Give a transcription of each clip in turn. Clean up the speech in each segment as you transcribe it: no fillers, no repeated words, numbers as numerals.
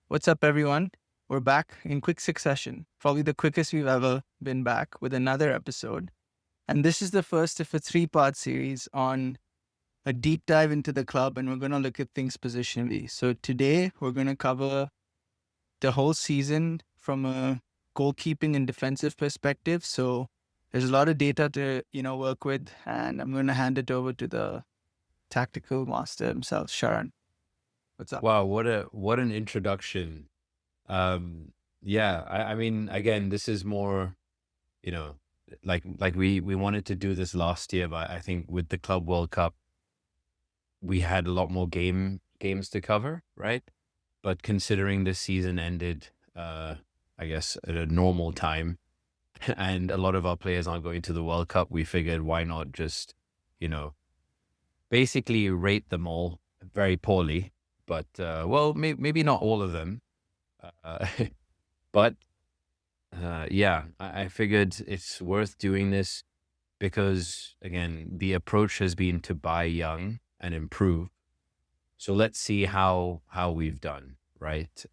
What's up, everyone? We're back in quick succession, probably the quickest we've ever been back with another episode. And this is the first of a three-part series on a deep dive into the club, and we're going to look at things positionally. So today, we're going to cover the whole season from a goalkeeping and defensive perspective. So there's a lot of data to work with, and I'm going to hand it over to the tactical master himself, Sharan. What's up? Wow, what an introduction. Yeah, I mean, again, this is more, you know, like we wanted to do this last year, but I think with the Club World Cup, we had a lot more games to cover, right? But considering this season ended, I guess at a normal time, and a lot of our players aren't going to the World Cup, we figured why not just, you know, basically rate them all very poorly, but well, maybe not all of them. Uh, But yeah, I figured it's worth doing this because, again, the approach has been to buy young and improve. So let's see how we've done, right?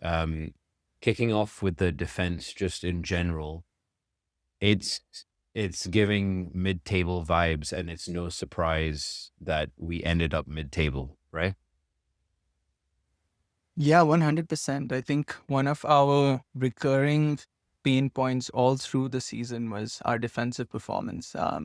Kicking off with the defense, just in general, it's it's giving mid-table vibes, and it's no surprise that we ended up mid-table, right? Yeah, 100%. I think one of our recurring pain points all through the season was our defensive performance. I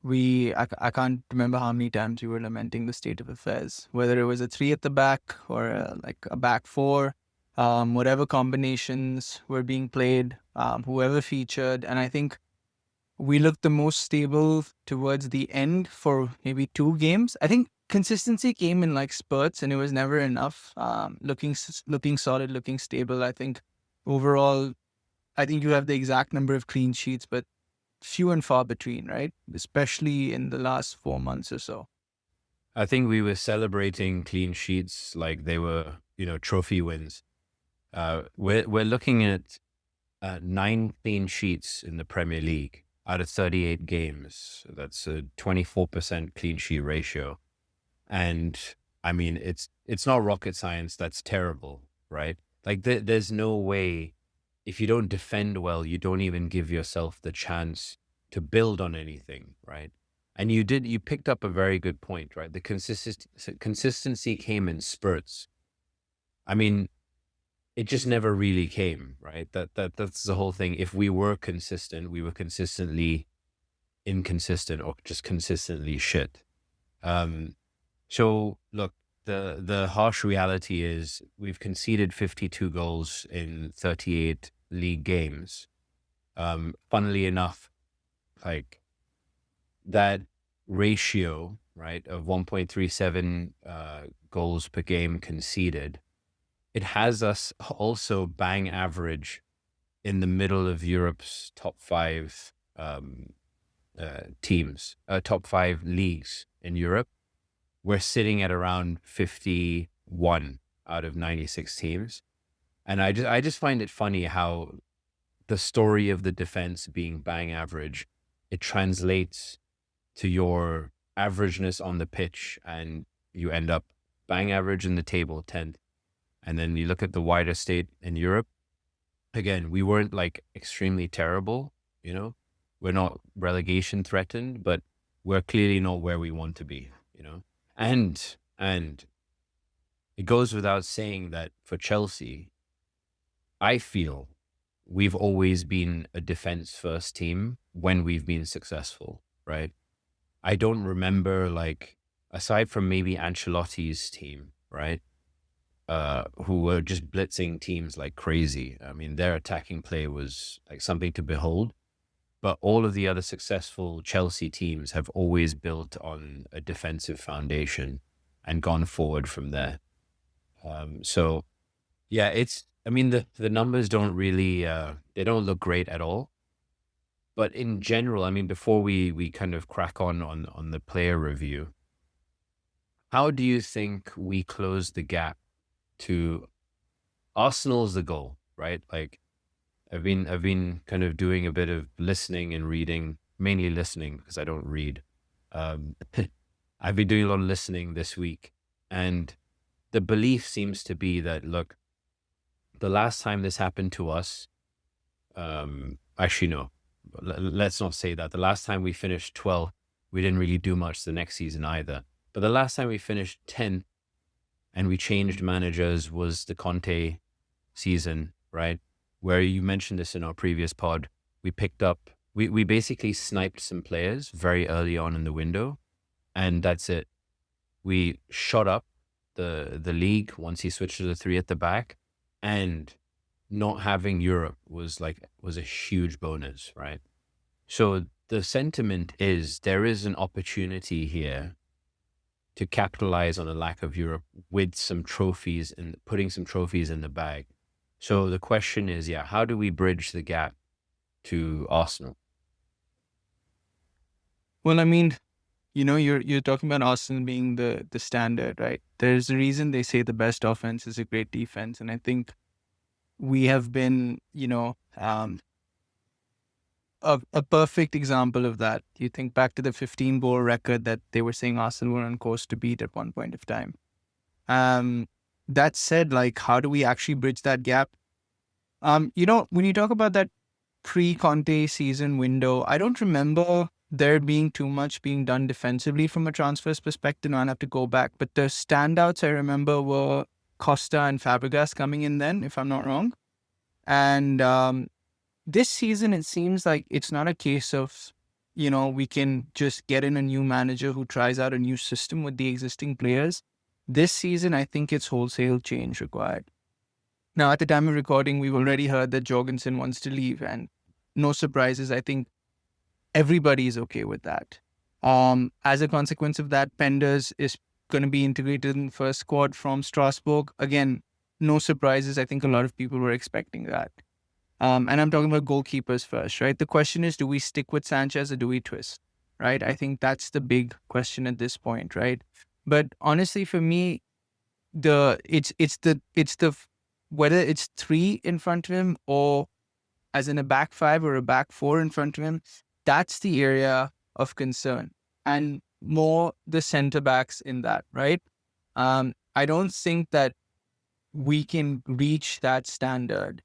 can't remember how many times we were lamenting the state of affairs, whether it was a three at the back or like a back four, whatever combinations were being played, whoever featured. And I think we looked the most stable towards the end for maybe two games. I think consistency came in like spurts, and it was never enough. Looking solid, looking stable. I think overall, I think you have the exact number of clean sheets, but few and far between, right? Especially in the last 4 months or so. I think we were celebrating clean sheets like they were, trophy wins. We're looking at 9 clean sheets in the Premier League out of 38 games. That's a 24% clean sheet ratio. And I mean, it's not rocket science. That's terrible, right? Like there's no way if you don't defend well, you don't even give yourself the chance to build on anything, right? And you picked up a very good point, right? The consistency came in spurts. I mean, it just never really came, right? That's the whole thing. If we were consistent, we were consistently inconsistent or just consistently shit. Um, so look, the harsh reality is we've conceded 52 goals in 38 league games. Funnily enough, like that ratio, right, of 1.37 goals per game conceded, it has us also bang average in the middle of Europe's top five teams, top five leagues in Europe. We're sitting at around 51 out of 96 teams. And I just find it funny how the story of the defense being bang average, it translates to your averageness on the pitch, and you end up bang average in the table, 10th. And then you look at the wider state in Europe. Again, we weren't like extremely terrible, you know. We're not relegation threatened, but we're clearly not where we want to be, you know. And it goes without saying that for Chelsea, I feel we've always been a defense first team when we've been successful, right? I don't remember, like, aside from maybe Ancelotti's team, right? Who were just blitzing teams like crazy. I mean, their attacking play was like something to behold. But all of the other successful Chelsea teams have always built on a defensive foundation and gone forward from there. So yeah, I mean, the numbers don't really, they don't look great at all. But in general, I mean, before we kind of crack on the player review, how do you think we close the gap to Arsenal's the goal, right? Like I've been kind of doing a bit of listening and reading, mainly listening because I don't read. Um, I've been doing a lot of listening this week, and the belief seems to be that look, the last time this happened to us, actually, no, let's not say that. The last time we finished 12th, we didn't really do much the next season either. But the last time we finished 10th and we changed managers was the Conte season, right? Where you mentioned this in our previous pod. We picked up, we basically sniped some players very early on in the window, and that's it. We shot up the league once he switched to the three at the back, and not having Europe was a huge bonus, right? So the sentiment is there is an opportunity here to capitalize on a lack of Europe with some trophies and putting some trophies in the bag. So the question is, yeah, how do we bridge the gap to Arsenal? Well, I mean, you're talking about Arsenal being the standard, right? There's a reason they say the best offense is a great defense, and I think we have been, a perfect example of that. You think back to the 15 goal record that they were saying Arsenal were on course to beat at one point of time. That said, like, how do we actually bridge that gap? When you talk about that pre-Conte season window, I don't remember there being too much being done defensively from a transfers perspective. I'd have to go back. But the standouts I remember were Costa and Fabregas coming in then, if I'm not wrong. And this season, it seems like it's not a case of, we can just get in a new manager who tries out a new system with the existing players. This season, I think it's wholesale change required. Now, at the time of recording, we've already heard that Jorgensen wants to leave, and no surprises. I think everybody is okay with that. As a consequence of that, Penders is going to be integrated in the first squad from Strasbourg. Again, no surprises. I think a lot of people were expecting that. And I'm talking about goalkeepers first, right? The question is, do we stick with Sanchez or do we twist, right? I think that's the big question at this point, right? But honestly, for me, it's the whether it's three in front of him or as in a back five or a back four in front of him, that's the area of concern, and more the center backs in that, right? I don't think that we can reach that standard,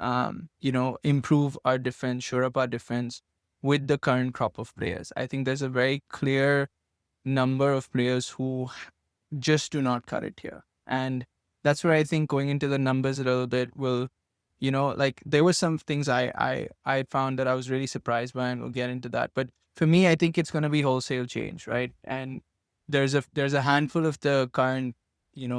improve our defense, shore up our defense with the current crop of players. I think there's a very clear number of players who just do not cut it here. And that's where I think going into the numbers a little bit will, like there were some things I found that I was really surprised by, and we'll get into that. But for me, I think it's going to be wholesale change, right? And there's a handful of the current,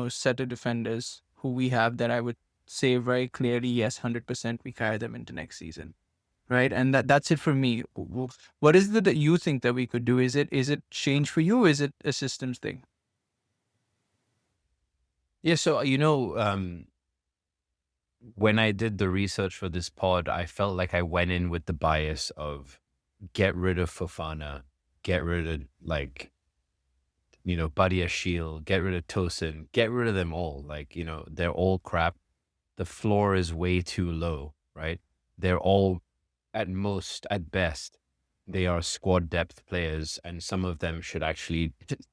set of defenders who we have that I would say very clearly, yes, 100% we carry them into next season, right? And that's it for me. What is it that you think that we could do? Is it change for you? Or is it a systems thing? Yeah, so when I did the research for this pod, I felt like I went in with the bias of get rid of Fofana, get rid of Buddy Ashil, get rid of Tosin, get rid of them all. They're all crap. The floor is way too low, right? They're all at most, at best, they are squad depth players, and some of them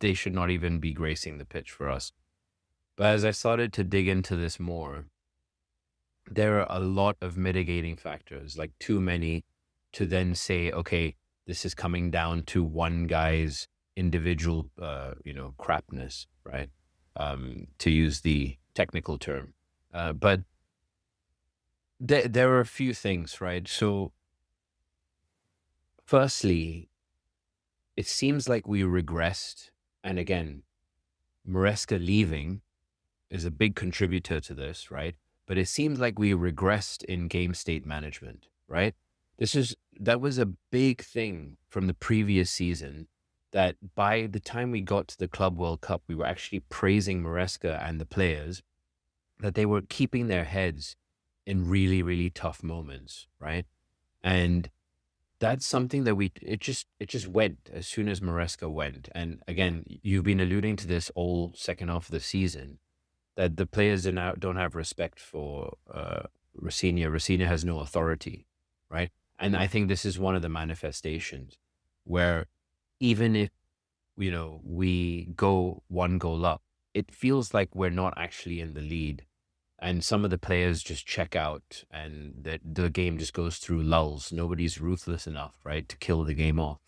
they should not even be gracing the pitch for us. But as I started to dig into this more, there are a lot of mitigating factors, like too many to then say, okay, this is coming down to one guy's individual, crapness, right? To use the technical term. But there are a few things, right? So firstly, it seems like we regressed. And again, Maresca leaving is a big contributor to this, right? But it seems like we regressed in game state management, right? That was a big thing from the previous season, that by the time we got to the Club World Cup, we were actually praising Maresca and the players that they were keeping their heads in really, really tough moments, right? And that's something that it just went as soon as Maresca went. And again, you've been alluding to this all second half of the season, that the players don't have respect for Rafinha. Rafinha has no authority, right? And I think this is one of the manifestations where even if, we go one goal up, it feels like we're not actually in the lead. and some of the players just check out, and the game just goes through lulls. Nobody's ruthless enough, right, to kill the game off.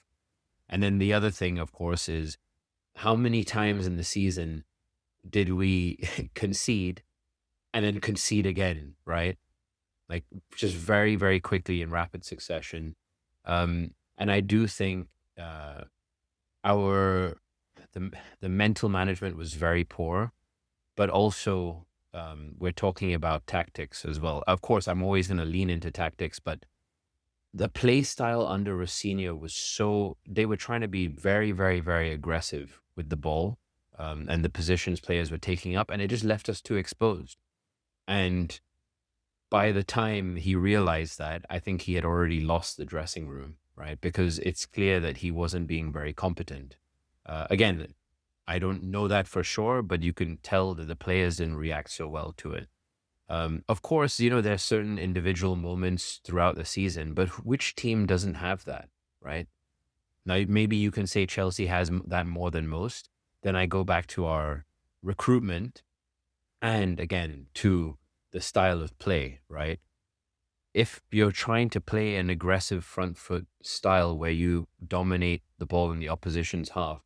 And then the other thing, of course, is how many times in the season did we concede and then concede again, right? Like just very, very quickly in rapid succession. And I do think our the mental management was very poor, but also we're talking about tactics as well. Of course, I'm always going to lean into tactics, but the play style under Rosinha was they were trying to be very, very, very aggressive with the ball, and the positions players were taking up, and it just left us too exposed. And by the time he realized that, I think he had already lost the dressing room, right? Because it's clear that he wasn't being very competent. Again, I don't know that for sure, but you can tell that the players didn't react so well to it. Of course, there's certain individual moments throughout the season, but which team doesn't have that, right? Now, maybe you can say Chelsea has that more than most. Then I go back to our recruitment and again to the style of play, right? If you're trying to play an aggressive front foot style where you dominate the ball in the opposition's half,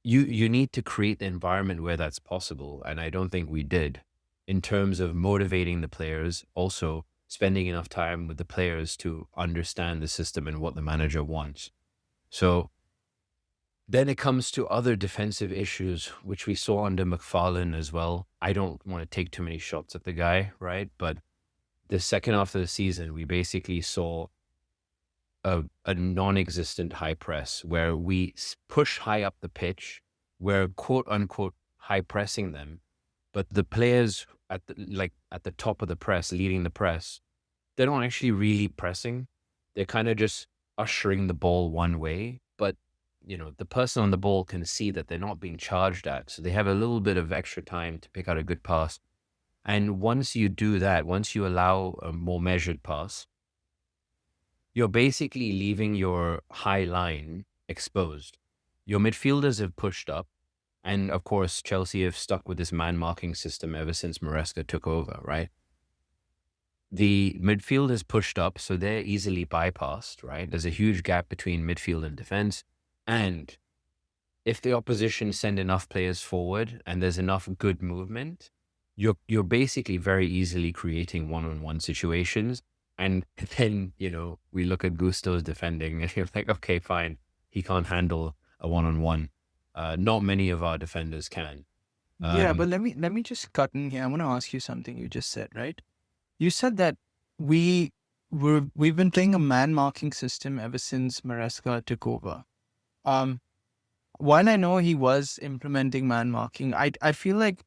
you need to create the environment where that's possible. And I don't think we did in terms of motivating the players, also spending enough time with the players to understand the system and what the manager wants. So then it comes to other defensive issues, which we saw under McFarlane as well. I don't want to take too many shots at the guy, right? But the second half of the season, we basically saw a non-existent high press where we push high up the pitch, we're quote unquote high pressing them, but the players at the top of the press, leading the press, they're not actually really pressing. They're kind of just ushering the ball one way, but the person on the ball can see that they're not being charged at, so they have a little bit of extra time to pick out a good pass. And once you do that, once you allow a more measured pass, you're basically leaving your high line exposed. Your midfielders have pushed up. And of course, Chelsea have stuck with this man marking system ever since Maresca took over, right? The midfield is pushed up, so they're easily bypassed, right? There's a huge gap between midfield and defense. And if the opposition send enough players forward and there's enough good movement, you're basically very easily creating one-on-one situations. And then, we look at Gusto's defending and you're like, okay, fine. He can't handle a one-on-one. Not many of our defenders can. Yeah, but let me just cut in here. I want to ask you something you just said, right? You said that we've been playing a man marking system ever since Maresca took over. While I know he was implementing man marking, I feel like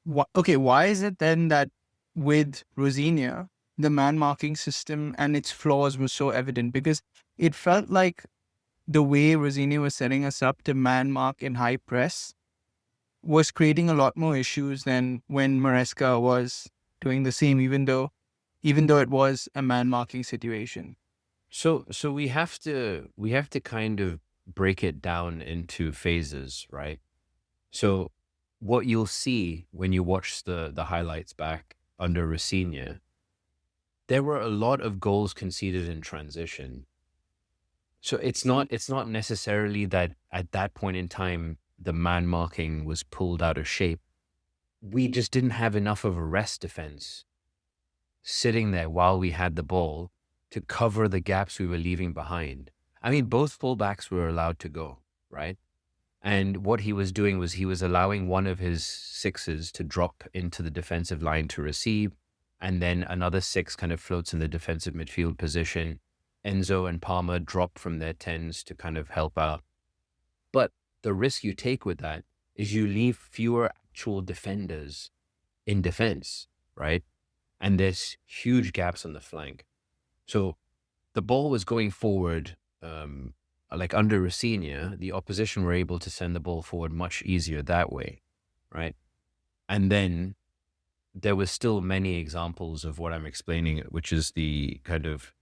why is it then that with Rosinia, the man marking system and its flaws were so evident? Because it felt like the way Rosinia was setting us up to man mark in high press was creating a lot more issues than when Maresca was doing the same, even though it was a man marking situation. So we have to kind of break it down into phases, right? So what you'll see when you watch the highlights back under Rosinha, there were a lot of goals conceded in transition. So it's not necessarily that at that point in time the man marking was pulled out of shape. We just didn't have enough of a rest defense sitting there while we had the ball to cover the gaps we were leaving behind. I mean, both fullbacks were allowed to go, right? And what he was doing was he was allowing one of his sixes to drop into the defensive line to receive, and then another six kind of floats in the defensive midfield position. Enzo and Palmer drop from their tens to kind of help out. But the risk you take with that is you leave fewer actual defenders in defense, right? And there's huge gaps on the flank. So the ball was going forward, like under Rosinha, the opposition were able to send the ball forward much easier that way, right? And then there was still many examples of what I'm explaining, which is the kind of,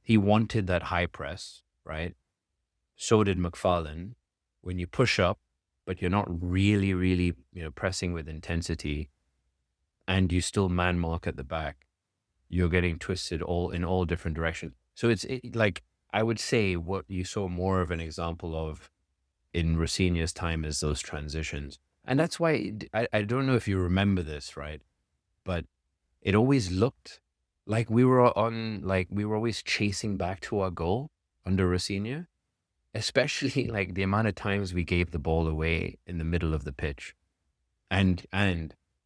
he wanted that high press, right? So did McFarlane. When you push up, but you're not really, really, pressing with intensity, and you still man mark at the back, you're getting twisted in all different directions. So like, I would say what you saw more of an example of in Rosinha's time is those transitions. And that's why I don't know if you remember this, right? But it always looked like we were always chasing back to our goal under Rosinha, especially like the amount of times we gave the ball away in the middle of the pitch. And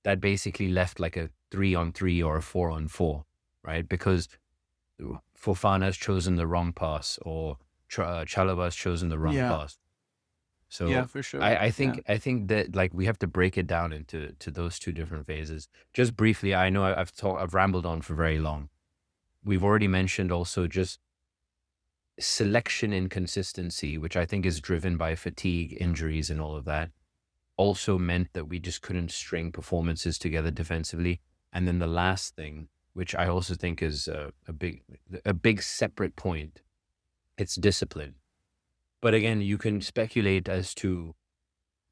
that basically left like a 3-on-3 or a 4-on-4, right? Because Fofana's chosen the wrong pass, or Chalaba's chosen the wrong Yeah. pass. Yeah, So for sure. I Yeah. think that like we have to break it down into those two different phases. Just briefly, I know I've rambled on for very long. We've already mentioned also just selection inconsistency, which I think is driven by fatigue, injuries, and all of that. Also meant that we just couldn't string performances together defensively. And then the last thing, which I also think is a big separate point, it's discipline. But again, you can speculate as to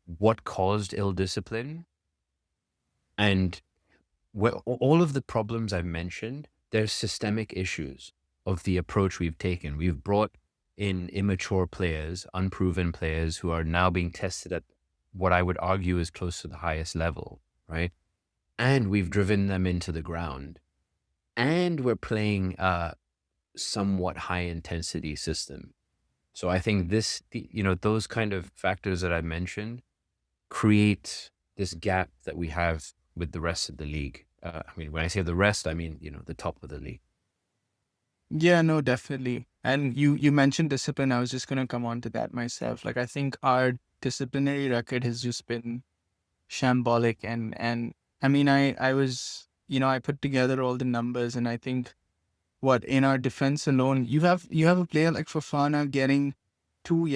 what caused ill discipline, and all of the problems I've mentioned, there's systemic issues of the approach we've taken. We've brought in immature players, unproven players who are now being tested at what I would argue is close to the highest level, right? And we've driven them into the ground. And we're playing a somewhat high intensity system. So I think those kind of factors that I mentioned create this gap that we have with the rest of the league. I mean, when I say the rest, I mean, the top of the league. Yeah, no, definitely. And you mentioned discipline. I was just gonna come on to that myself. Like I think our disciplinary record has just been shambolic, and I mean I was, I put together all the numbers, and I think what in our defense alone, you have a player like Fofana getting two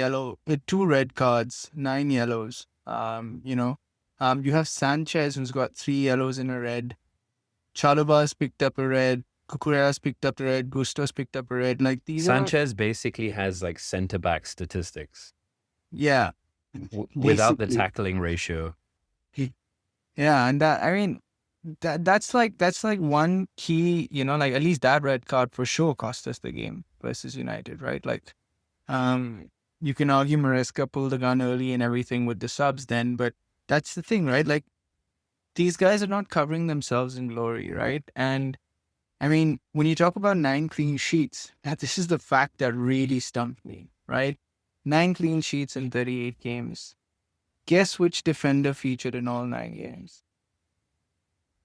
red cards, 9 yellows. You have Sanchez who's got 3 yellows and a red. Chalobah's picked up a red. Cucurella's picked up a red. Gusto's picked up a red. Like these are, Sanchez basically has like center back statistics yeah, without the basically, tackling ratio. yeah, and that I mean, that's like one key, like at least that red card for sure cost us the game versus United, right? Like, you can argue Maresca pulled the gun early and everything with the subs then, but that's the thing, right? Like these guys are not covering themselves in glory, right? And I mean, when you talk about 9 clean sheets, this is the fact that really stumped me, right? 9 clean sheets in 38 games. Guess which defender featured in all 9 games?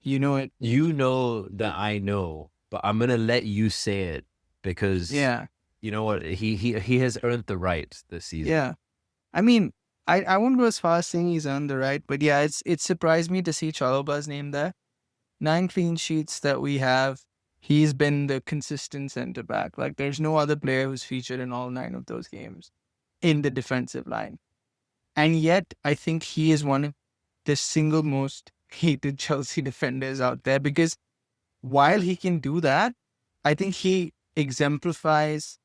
You know it. You know that I know, but I'm gonna let you say it because Yeah. you know what, he has earned the right this season. Yeah. I mean, I won't go as far as saying he's earned the right, but yeah, it surprised me to see Chalobah's name there. 9 clean sheets that we have. He's been the consistent center back. Like there's no other player who's featured in all 9 of those games in the defensive line. And yet I think he is one of the single most hated Chelsea defenders out there, because while he can do that, I think he exemplifies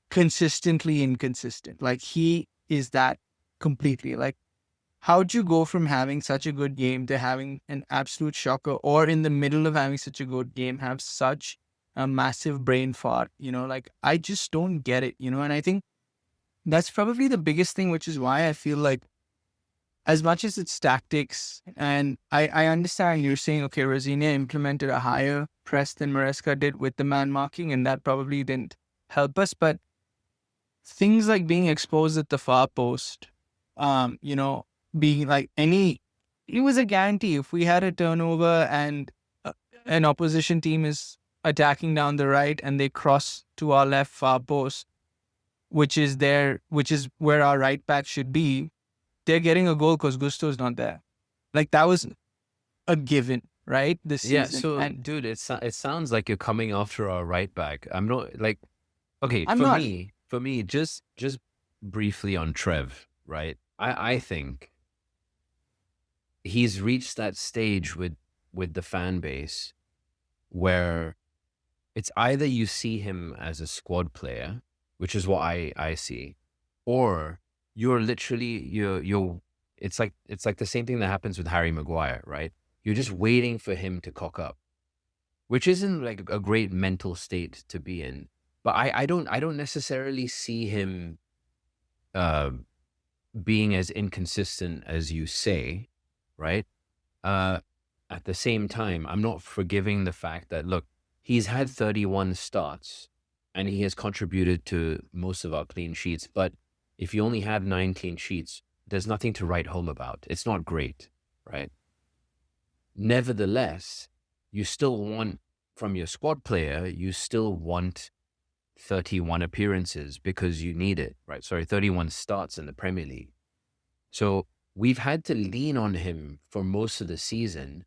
consistently inconsistent. Like he is that completely. Like, how'd you go from having such a good game to having an absolute shocker, or in the middle of having such a good game, have such a massive brain fart? Like I just don't get it, and I think that's probably the biggest thing, which is why I feel like, as much as it's tactics, and I understand you're saying, okay, Rosina implemented a higher press than Maresca did with the man marking, and that probably didn't help us, but things like being exposed at the far post, um, you know, being like it was a guarantee. If we had a turnover and an opposition team is attacking down the right and they cross to our left far post, which is where our right back should be, they're getting a goal because Gusto's not there. Like that was a given, right? This Yeah, season. so And dude, it sounds like you're coming after our right back. I'm not like, okay, I'm not, for me, just briefly on Trev, right? I think he's reached that stage with the fan base where it's either you see him as a squad player, which is what I see, or you're literally you're it's like the same thing that happens with Harry Maguire, right? You're just waiting for him to cock up, which isn't like a great mental state to be in. But I don't necessarily see him uh, being as inconsistent as you say, right? Uh, at the same time, I'm not forgiving the fact that, look, he's had 31 starts and he has contributed to most of our clean sheets. But if you only have 19 sheets, there's nothing to write home about. It's not great, right? Nevertheless, you still want, from your squad player, you still want 31 appearances because you need it, right? Sorry, 31 starts in the Premier League. So we've had to lean on him for most of the season.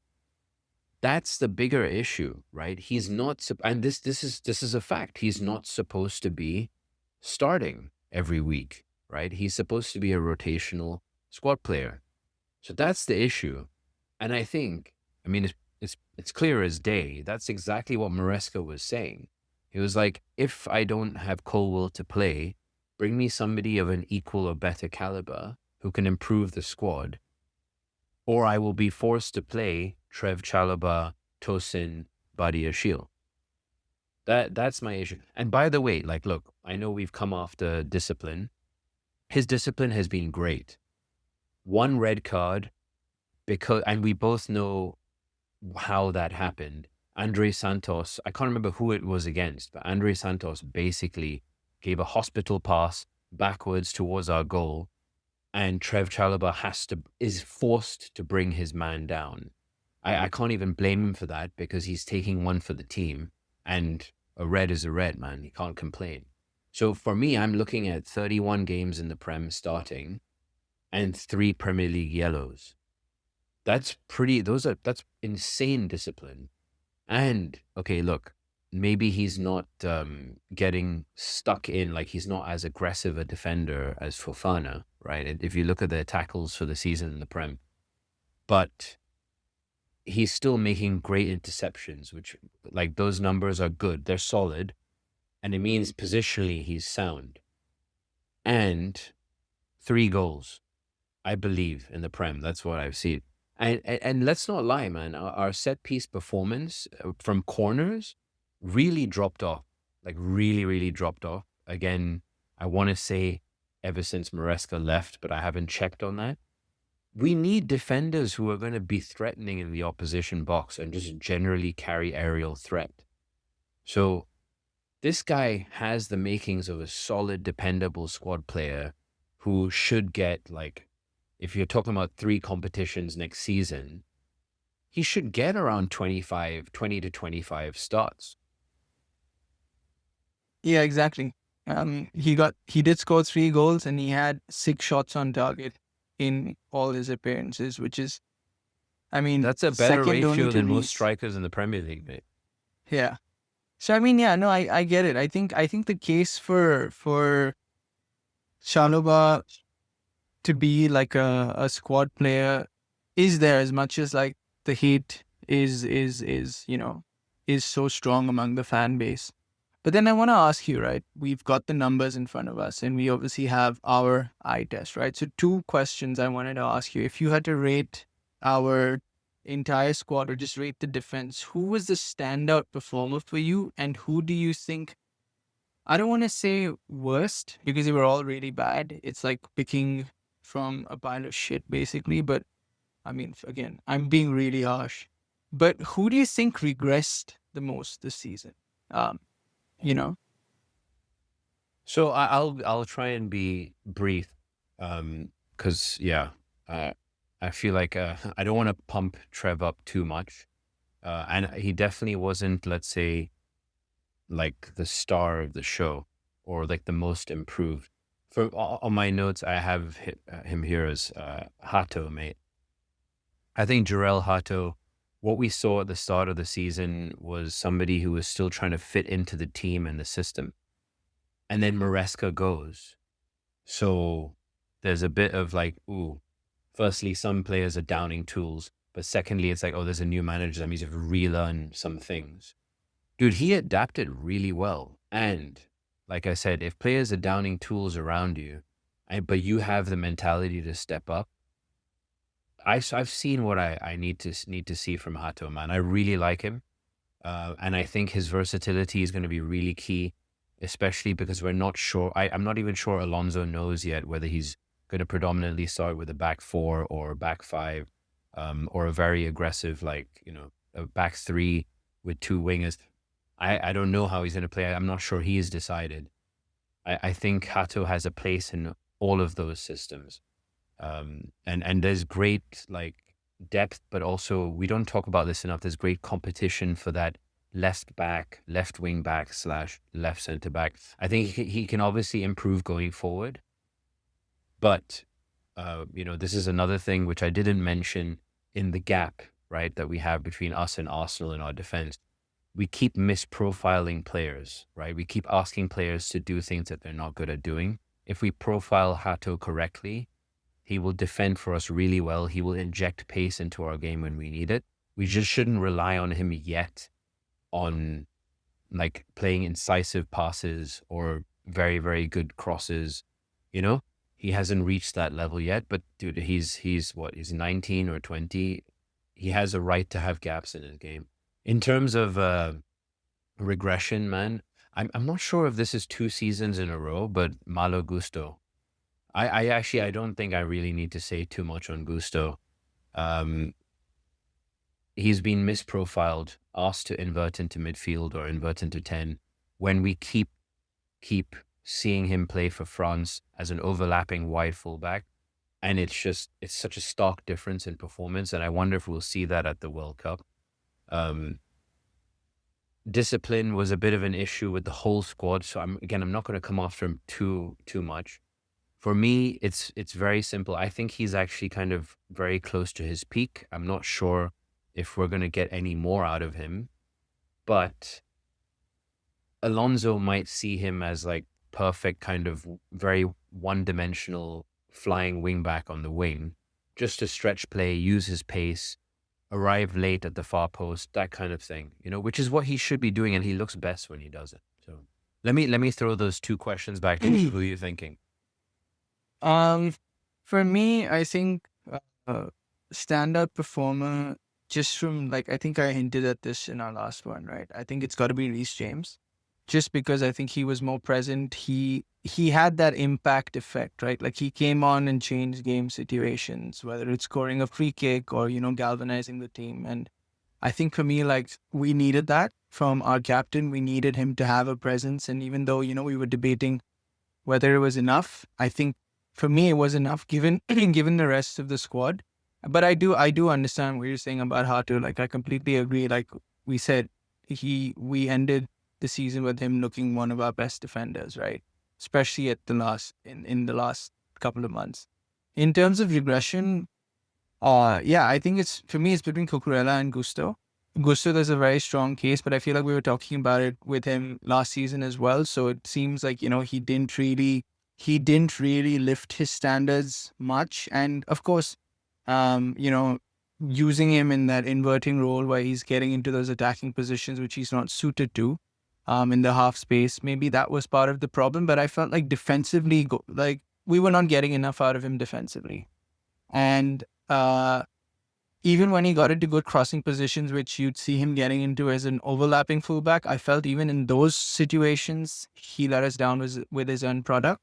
That's the bigger issue, right? He's not, and this is a fact. He's not supposed to be starting every week, right? He's supposed to be a rotational squad player. So that's the issue. And I think, I mean, it's clear as day. That's exactly what Maresca was saying. He was like, if I don't have Colwill to play, bring me somebody of an equal or better caliber who can improve the squad, or I will be forced to play Trev Chalobah, Tosin, Badiashile. That's my issue. And by the way, like, look, I know we've come after discipline. His discipline has been great. One red card, because, and we both know how that happened. Andre Santos, I can't remember who it was against, but Andre Santos basically gave a hospital pass backwards towards our goal, and Trev Chalobah is forced to bring his man down. I can't even blame him for that because he's taking one for the team, and a red is a red, man. He can't complain. So for me, I'm looking at 31 games in the Prem starting and 3 Premier League yellows. That's insane discipline. And okay, look, maybe he's not getting stuck in, like he's not as aggressive a defender as Fofana, right? If you look at the tackles for the season in the Prem, but he's still making great interceptions, which, like, those numbers are good. They're solid. And it means positionally he's sound. And 3 goals, I believe, in the Prem. That's what I've seen. And let's not lie, man. Our set piece performance from corners really dropped off. Like, really, really dropped off. Again, I want to say ever since Maresca left, but I haven't checked on that. We need defenders who are going to be threatening in the opposition box and just generally carry aerial threat. So this guy has the makings of a solid, dependable squad player who should get, like, if you're talking about 3 competitions next season, he should get around 20 to 25 starts. Yeah, exactly. He did score 3 goals and he had 6 shots on target in all his appearances, which is, I mean, That's a better second only ratio to than most Reece. strikers in the Premier League, mate. Yeah. So I mean, yeah, no, I get it. I think the case for Chalobah to be like a squad player is there, as much as like the hate is is so strong among the fan base. But then I want to ask you, right? We've got the numbers in front of us and we obviously have our eye test, right? So 2 questions I wanted to ask you. If you had to rate our entire squad or just rate the defense, who was the standout performer for you and who do you think, I don't want to say worst because they were all really bad. It's like picking from a pile of shit basically, but I mean, again, I'm being really harsh. But who do you think regressed the most this season? Um, you know? So I'll try and be brief, because yeah, I feel like I don't want to pump Trev up too much, and he definitely wasn't, let's say, like the star of the show or like the most improved. For on my notes, I have him here as Hato, mate. I think Jarell Hato, what we saw at the start of the season was somebody who was still trying to fit into the team and the system. And then Maresca goes. So there's a bit of like, ooh, firstly, some players are downing tools. But secondly, it's like, oh, there's a new manager. That means you have to relearn some things. Dude, he adapted really well. And like I said, if players are downing tools around you, but you have the mentality to step up, I've seen what I need to see from Hato, man. I really like him. And I think his versatility is going to be really key, especially because we're not sure. I'm not even sure Alonso knows yet whether he's going to predominantly start with a back four or back five, or a very aggressive, like, a back three with two wingers. I don't know how he's going to play. I'm not sure he has decided. I think Hato has a place in all of those systems. And there's great like depth, but also we don't talk about this enough. There's great competition for that left back, left wing back slash left center back. I think he can obviously improve going forward, but this is another thing which I didn't mention in the gap, right, that we have between us and Arsenal in our defense. We keep misprofiling players, right? We keep asking players to do things that they're not good at doing. If we profile Hato correctly, he will defend for us really well. He will inject pace into our game when we need it. We just shouldn't rely on him yet on like playing incisive passes or very, very good crosses. He hasn't reached that level yet, but dude, he's what? He's 19 or 20. He has a right to have gaps in his game. In terms of regression, man, I'm not sure if this is 2 seasons in a row, but Malo Gusto. I actually, I don't think I really need to say too much on Gusto. Um, he's been misprofiled, asked to invert into midfield or invert into 10, when we keep seeing him play for France as an overlapping wide fullback. And it's such a stark difference in performance. And I wonder if we'll see that at the World Cup. Discipline was a bit of an issue with the whole squad. So I'm not going to come after him too much. For me, it's very simple. I think he's actually kind of very close to his peak. I'm not sure if we're going to get any more out of him, but Alonso might see him as like perfect kind of very one-dimensional flying wingback on the wing, just to stretch play, use his pace, arrive late at the far post, that kind of thing, which is what he should be doing, and he looks best when he does it. So let me throw those two questions back to you. Who are you thinking? For me, I think standout performer, just from like, I think I hinted at this in our last one, right? I think it's got to be Reece James, just because I think he was more present. He had that impact effect, right? Like he came on and changed game situations, whether it's scoring a free kick or galvanizing the team. And I think for me, like, we needed that from our captain. We needed him to have a presence. And even though we were debating whether it was enough, I think for me, it was enough given given the rest of the squad. But I do understand what you're saying about Hato. Like, I completely agree. Like we said, we ended the season with him looking one of our best defenders, right? Especially at the in the last couple of months. In terms of regression, I think it's between Cucurella and Gusto. Gusto, there's a very strong case, but I feel like we were talking about it with him last season as well. So it seems like he didn't really lift his standards much. And of course, using him in that inverting role where he's getting into those attacking positions, which he's not suited to, in the half space, maybe that was part of the problem. But I felt like defensively, like we were not getting enough out of him defensively. And even when he got into good crossing positions, which you'd see him getting into as an overlapping fullback, I felt even in those situations, he let us down with his own product.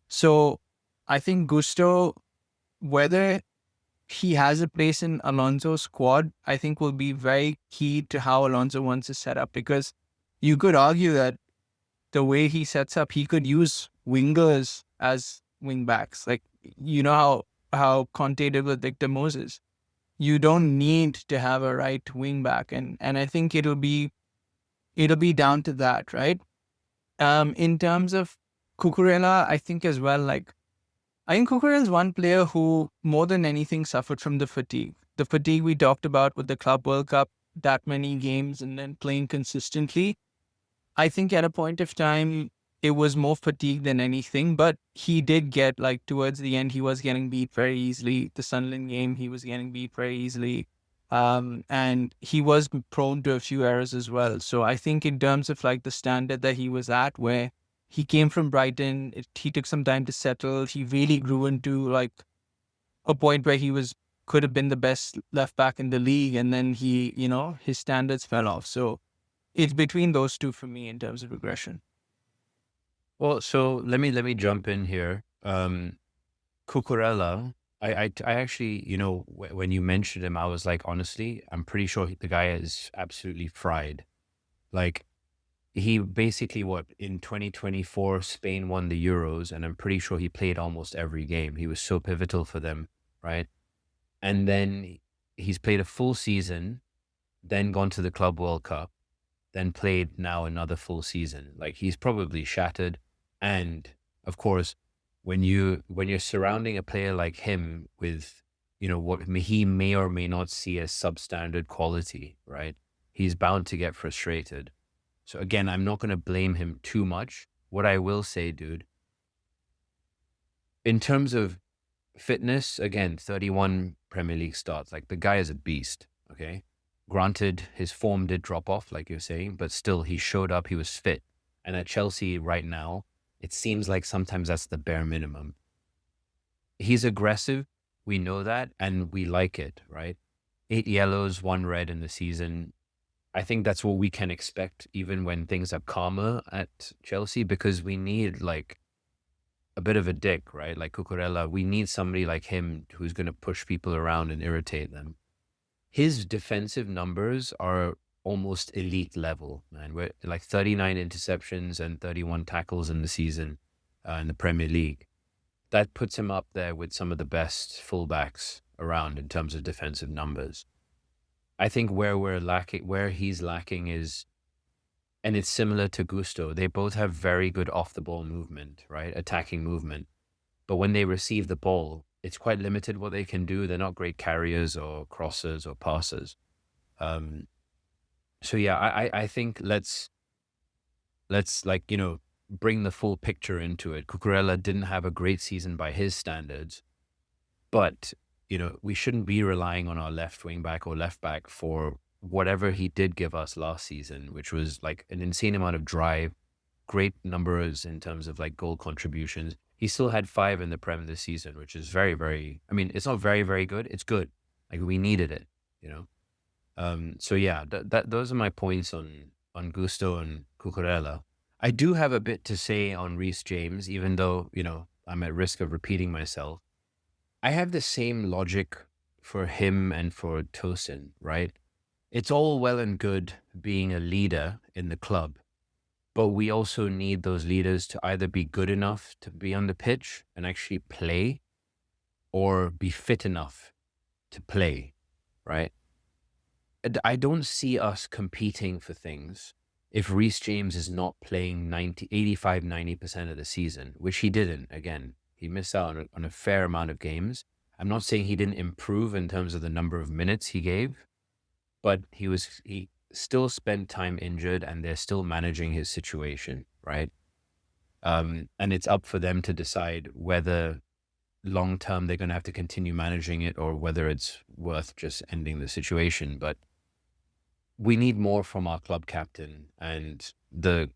So I think Gusto, whether he has a place in Alonso's squad, I think will be very key to how Alonso wants to set up, because you could argue that the way he sets up, he could use wingers as wing backs. Like, how Conte did with Victor Moses. You don't need to have a right wing back. And I think it'll be down to that, right? In terms of Cucurella, I think as well, like, I think Cucurella is one player who more than anything suffered from the fatigue. The fatigue we talked about with the Club World Cup, that many games and then playing consistently. I think at a point of time, it was more fatigue than anything, but he did get, like, towards the end, he was getting beat very easily. The Sunderland game, he was getting beat very easily. And he was prone to a few errors as well. So I think in terms of like the standard that he was at, where he came from Brighton, he took some time to settle. He really grew into like a point where he was could have been the best left back in the league, and then he, his standards fell off. So it's between those two for me in terms of regression. Well, so let me jump in here. Cucurella, I actually, when you mentioned him, I was like, honestly, I'm pretty sure the guy is absolutely fried. Like, he basically, in 2024, Spain won the Euros, and I'm pretty sure he played almost every game. He was so pivotal for them, right? And then he's played a full season, then gone to the Club World Cup, then played now another full season. Like, he's probably shattered. And of course, when you're surrounding a player like him with, what he may or may not see as substandard quality, right? He's bound to get frustrated. So again, I'm not going to blame him too much. What I will say, dude, in terms of fitness, again, 31 Premier League starts. Like, the guy is a beast, okay? Granted, his form did drop off, like you're saying, but still, he showed up, he was fit. And at Chelsea right now, it seems like sometimes that's the bare minimum. He's aggressive, we know that, and we like it, right? 8 yellows, 1 red in the season. I think that's what we can expect even when things are calmer at Chelsea, because we need like a bit of a dick, right? Like Cucurella, we need somebody like him who's going to push people around and irritate them. His defensive numbers are almost elite level, man. We're like 39 interceptions and 31 tackles in the season in the Premier League. That puts him up there with some of the best fullbacks around in terms of defensive numbers. I think where he's lacking is, and it's similar to Gusto, they both have very good off the ball movement, right? Attacking movement. But when they receive the ball, it's quite limited what they can do. They're not great carriers or crossers or passers. So yeah, I think let's like, bring the full picture into it. Cucurella didn't have a great season by his standards, but we shouldn't be relying on our left wing back or left back for whatever he did give us last season, which was like an insane amount of drive, great numbers in terms of like goal contributions. He still had 5 in the Prem this season, which is very, very, I mean, it's not very, very good. It's good. Like, we needed it, So yeah, those are my points on Gusto and Cucurella. I do have a bit to say on Reece James, even though, I'm at risk of repeating myself. I have the same logic for him and for Tosin, right? It's all well and good being a leader in the club, but we also need those leaders to either be good enough to be on the pitch and actually play, or be fit enough to play, right? And I don't see us competing for things if Reece James is not playing 90% of the season, which he didn't. Again, he missed out on a fair amount of games. I'm not saying he didn't improve in terms of the number of minutes he gave, but he still spent time injured, and they're still managing his situation, right? And it's up for them to decide whether long term they're going to have to continue managing it, or whether it's worth just ending the situation. But we need more from our club captain and the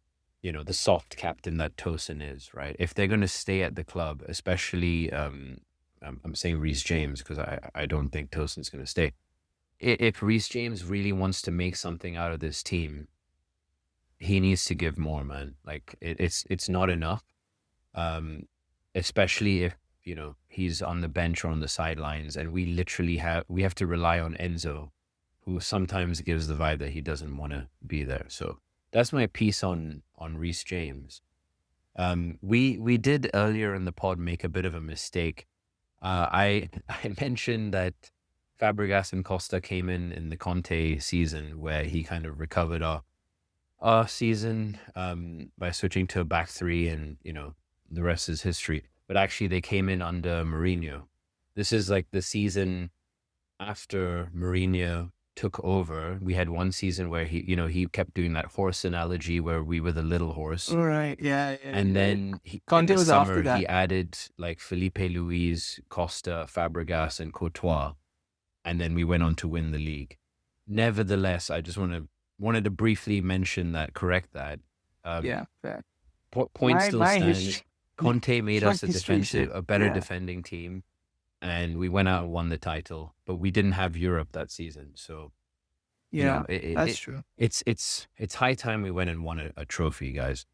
soft captain that Tosin is, right? If they're going to stay at the club, especially, I'm saying Reece James because I don't think Tosin's going to stay. If Reece James really wants to make something out of this team, he needs to give more, man. Like, it's not enough, especially if he's on the bench or on the sidelines, and we have to rely on Enzo, who sometimes gives the vibe that he doesn't want to be there. So that's my piece on Reece James. We did earlier in the pod make a bit of a mistake. I mentioned that Fabregas and Costa came in the Conte season, where he kind of recovered our season by switching to a back 3, and the rest is history. But actually, they came in under Mourinho. This is like the season after Mourinho took over. We had one season where he kept doing that horse analogy, where we were the little horse. All right. Yeah. And then in Conte the was after summer, that. he added like Felipe Luis, Costa, Fabregas, and Courtois. And then we went on to win the league. Nevertheless, I just wanted to briefly mention that, correct that. Yeah. Fair. Point still stands. history. Conte made My us history a better yeah. defending team. and we went out and won the title, but we didn't have Europe that season. So, you know, Yeah, that's true. it's high time we went and won a trophy, guys.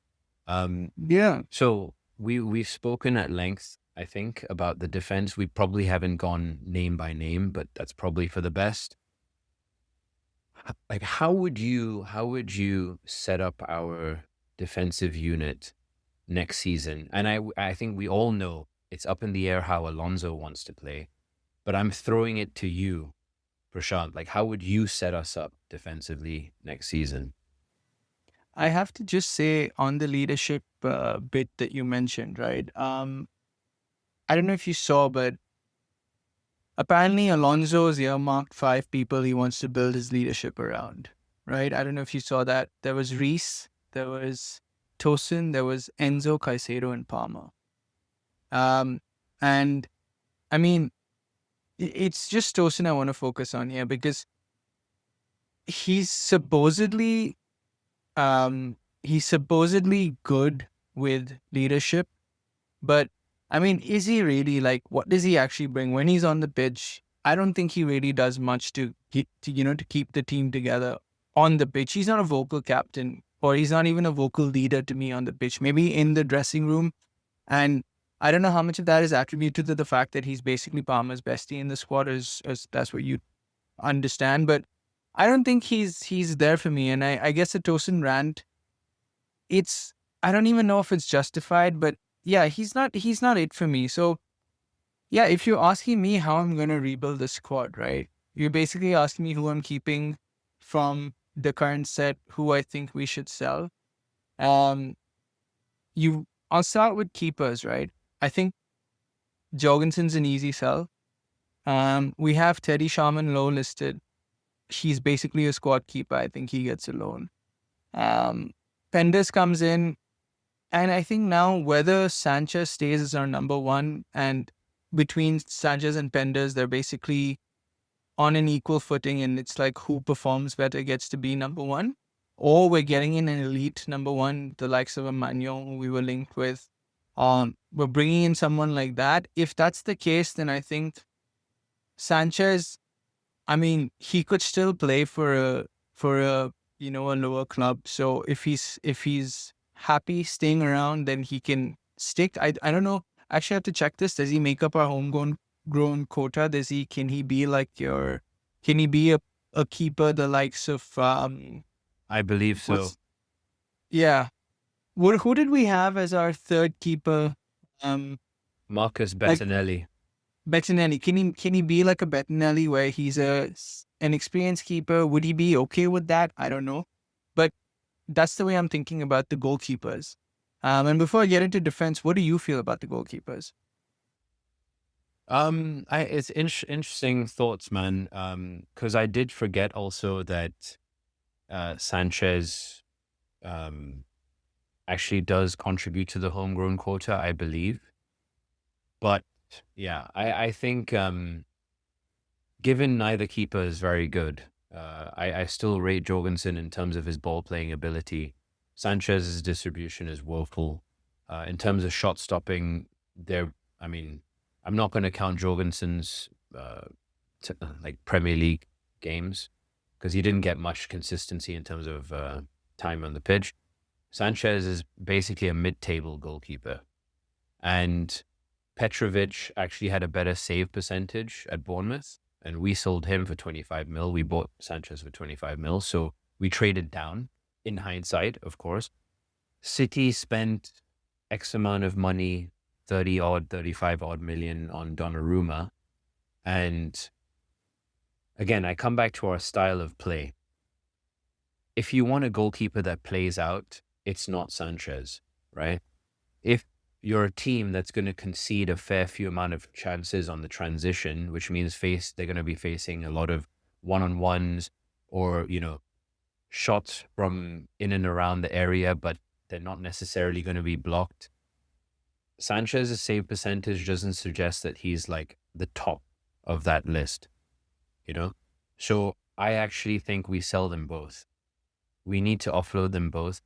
Um, Yeah. so we've spoken at length, I think, about the defense. We probably haven't gone name by name, but that's probably for the best. Like, how would you set up our defensive unit next season? And I think we all know it's up in the air how Alonso wants to play, but I'm throwing it to you, Prashant. Like, how would you set us up defensively next season? I have to just say on the leadership bit that you mentioned, right? I don't know if you saw, but apparently Alonso's earmarked 5 people he wants to build his leadership around, right? I don't know if you saw that. There was Reese, there was Tosin, there was Enzo, Caicedo, and Palmer. Um, and I mean, it's just Tosin I want to focus on here because he's supposedly he's supposedly good with leadership, but I mean, is he really like what does he actually bring when he's on the pitch? I don't think he really does much to to keep the team together on the pitch. He's not a vocal captain or he's not even a vocal leader to me on the pitch. Maybe in the dressing room, and I don't know how much of that is attributed to the fact that he's basically Palmer's bestie in the squad, as that's what you understand. But I don't think he's there for me. And I guess the Tosin rant, it's I don't even know if it's justified, but yeah, he's not it for me. So yeah, if you're asking me how I'm gonna rebuild the squad, right? You're basically asking me who I'm keeping from the current set, who I think we should sell. Um, I'll start with keepers, right? I think Jorgensen's an easy sell. We have Teddy Sharman low listed. He's basically a squad keeper. I think he gets a loan. Um, Pendas comes in, and I think now whether Sanchez stays as our number one, and between Sanchez and Pendas, they're basically on an equal footing, and it's like who performs better gets to be number one, or we're getting in an elite number one, the likes of a Magnon who we were linked with. We're bringing in someone like that. If that's the case, then I think Sanchez, I mean, he could still play for a a lower club. So if he's happy staying around, then he can stick. I don't know. Actually, I have to check this. Does he make up our homegrown grown quota? Can he be like your can he be a keeper the likes of I believe so. what's yeah. Who did we have as our third keeper? Um Marcus like Bettinelli. Bettinelli, can he be like a Bettinelli where he's an experienced keeper? Would he be okay with that? I don't know, but that's the way I'm thinking about the goalkeepers. And before I get into defense, what do you feel about the goalkeepers? It's interesting thoughts, man. Because I did forget also that Sanchez um actually does contribute to the homegrown quota, I believe. But yeah, I think given neither keeper is very good, I still rate Jorgensen in terms of his ball playing ability. Sanchez's distribution is woeful. In terms of shot stopping, I mean, I'm not going to count Jorgensen's like Premier League games because he didn't get much consistency in terms of time on the pitch. Sanchez is basically a mid-table goalkeeper, and Petrovic actually had a better save percentage at Bournemouth, and we sold him for 25 mil. We bought Sanchez for 25 mil, so we traded down. In hindsight, of course, City spent X amount of money, 30 odd, 35 odd million on Donnarumma, and again, I come back to our style of play. If you want a goalkeeper that plays out, it's not Sanchez, right? If you're a team that's going to concede a fair few amount of chances on the transition, which means they're going to be facing a lot of one-on-ones or, shots from in and around the area, but they're not necessarily going to be blocked. Sanchez's save percentage doesn't suggest that he's like the top of that list, you know? So I actually think we sell them both. We need to offload them both.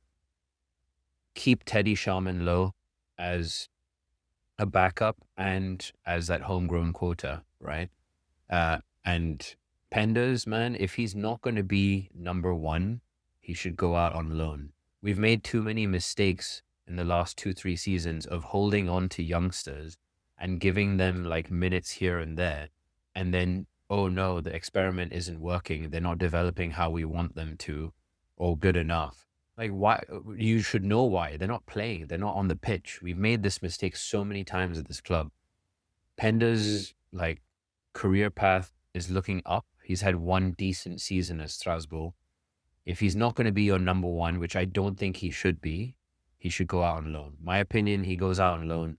Keep Teddy Sharman low as a backup and as that homegrown quota, right? And Penders, man, if he's not going to be number one, he should go out on loan. We've made too many mistakes in the last 2, 3 seasons of holding on to youngsters and giving them like minutes here and there. And then, oh no, the experiment isn't working. They're not developing how we want them to or good enough. Like, why? You should know why. They're not playing, they're not on the pitch. We've made this mistake so many times at this club. Pender's like career path is looking up. He's had one decent season at Strasbourg. If he's not going to be your number one, which I don't think he should be, he should go out on loan. My opinion, he goes out on loan.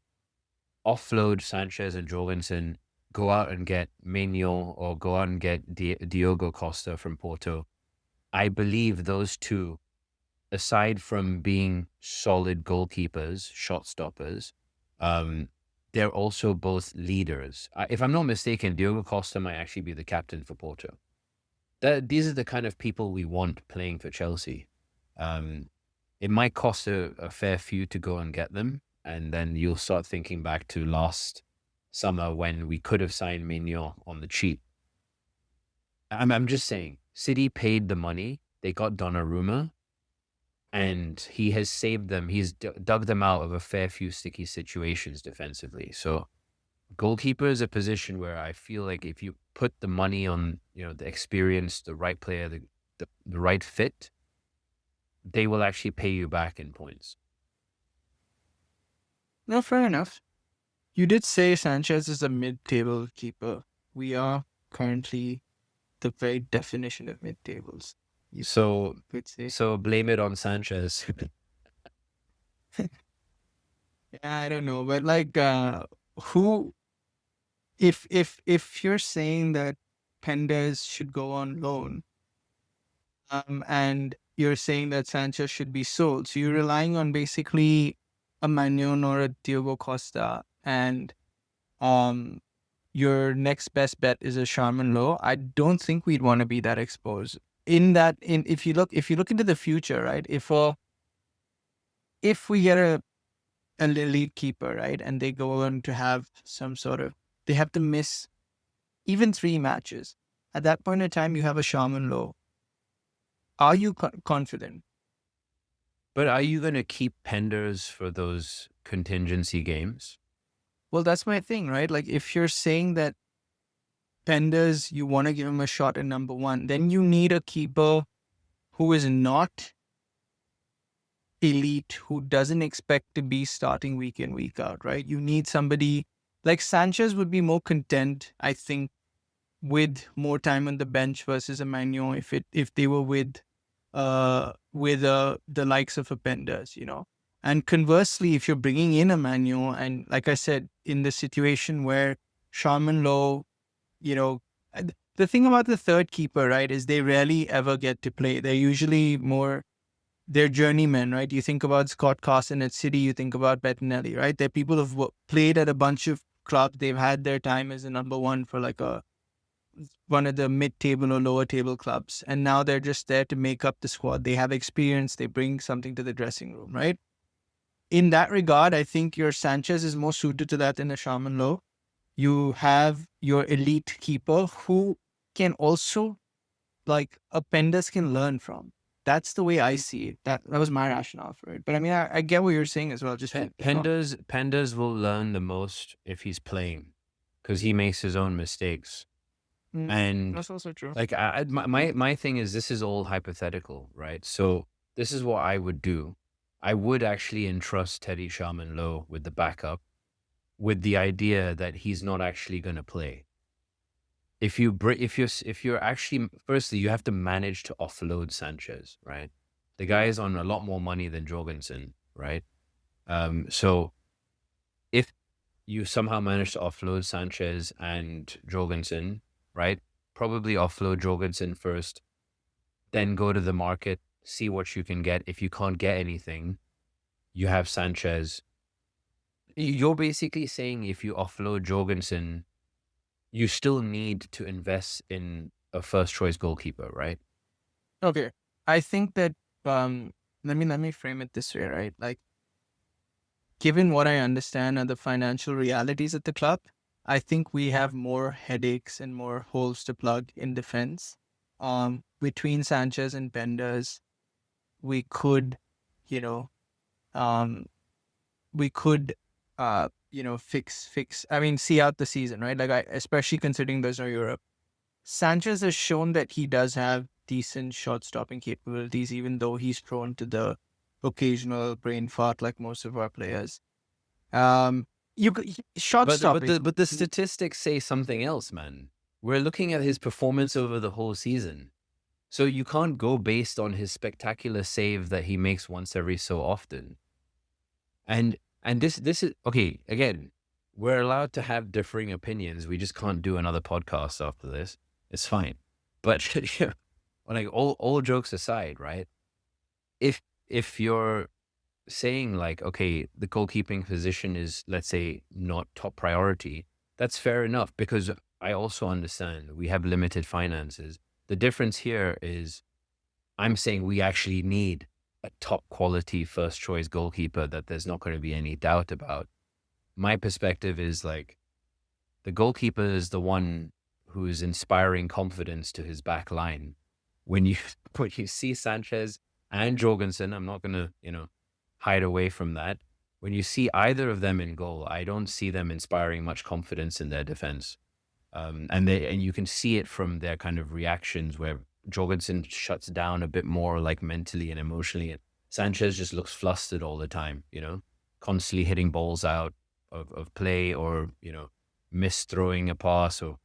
Offload Sanchez and Jorgensen, go out and get Maignan or go out and get Diogo Costa from Porto. I believe those two, aside from being solid goalkeepers, shot stoppers, they're also both leaders. If I'm not mistaken, Diogo Costa might actually be the captain for Porto. These are the kind of people we want playing for Chelsea. It might cost a fair few to go and get them, and then you'll start thinking back to last summer when we could have signed Maignan on the cheap. I'm just saying, City paid the money. They got Donnarumma, and he has saved them. He's dug them out of a fair few sticky situations defensively. So goalkeeper is a position where I feel like if you put the money on, the experience, the right player, the right fit, they will actually pay you back in points. No, fair enough. You did say Sanchez is a mid-table keeper. We are currently the very definition of mid-tables. You So, could say. so blame it on Sanchez. Yeah, I don't know, but like, who? If you're saying that Pendes should go on loan, and you're saying that Sanchez should be sold, so you're relying on basically a Magnon or a Diogo Costa, and um, your next best bet is a Sharman Low. I don't think we'd want to be that exposed. If you look into the future, right? If we get an elite keeper, right, and they go on to have they have to miss even 3 matches. At that point in time, you have a Sharman Low. Are you confident? But are you going to keep Penders for those contingency games? Well, that's my thing, right? Like, if you're saying that Penders, you want to give him a shot in number one, then you need a keeper who is not elite, who doesn't expect to be starting week in, week out, right? You need somebody like Sanchez would be more content, I think, with more time on the bench versus a Magnon if they were with the likes of a Penders, And conversely, if you're bringing in a Magnon, and like I said, in the situation where Sharman Low, the thing about the third keeper, right, is they rarely ever get to play. They're journeymen, right? You think about Scott Carson at City, you think about Bettinelli, right? They're people who've played at a bunch of clubs. They've had their time as a number one for like one of the mid-table or lower table clubs, and now they're just there to make up the squad. They have experience. They bring something to the dressing room, right? In that regard, I think your Sanchez is more suited to that than a Sharman Low. You have your elite keeper who can also, like, a Pendas can learn from. That's the way I see it. That was my rationale for it. But I mean, I get what you're saying as well. Just Penders will learn the most if he's playing because he makes his own mistakes. And that's also true. like my thing is this is all hypothetical, right? So this is what I would do. I would actually entrust Teddy Sharman Low with the backup, with the idea that he's not actually going to play. If you're actually, firstly, you have to manage to offload Sanchez, right? The guy is on a lot more money than Jorgensen, right? So if you somehow manage to offload Sanchez and Jorgensen, right? Probably offload Jorgensen first, then go to the market, see what you can get. If you can't get anything, you have Sanchez. You're basically saying if you offload Jorgensen, you still need to invest in a first choice goalkeeper, right? Okay. I think that let me frame it this way, right? Like, given what I understand are the financial realities at the club, I think we have more headaches and more holes to plug in defense. Between Sanchez and Penders, we could, you know, um, we could, fix. I mean, see out the season, right? Like, especially considering there's no Europe. Sanchez has shown that he does have decent shot stopping capabilities, even though he's prone to the occasional brain fart like most of our players. Um, shot stopping. But the statistics say something else, man. We're looking at his performance over the whole season. So you can't go based on his spectacular save that he makes once every so often. And this is okay, again, we're allowed to have differing opinions. We just can't do another podcast after this. It's fine. But like all jokes aside, right? If you're saying like, okay, the goalkeeping position is, let's say, not top priority, that's fair enough because I also understand we have limited finances. The difference here is I'm saying we actually need a top quality first choice goalkeeper that there's not going to be any doubt about. My perspective is like the goalkeeper is the one who is inspiring confidence to his back line. When you when you see Sanchez and Jorgensen, I'm not going to, hide away from that. When you see either of them in goal, I don't see them inspiring much confidence in their defense. And you can see it from their kind of reactions where Jorgensen shuts down a bit more like mentally and emotionally. And Sanchez just looks flustered all the time, constantly hitting balls out of play or, misthrowing a pass or,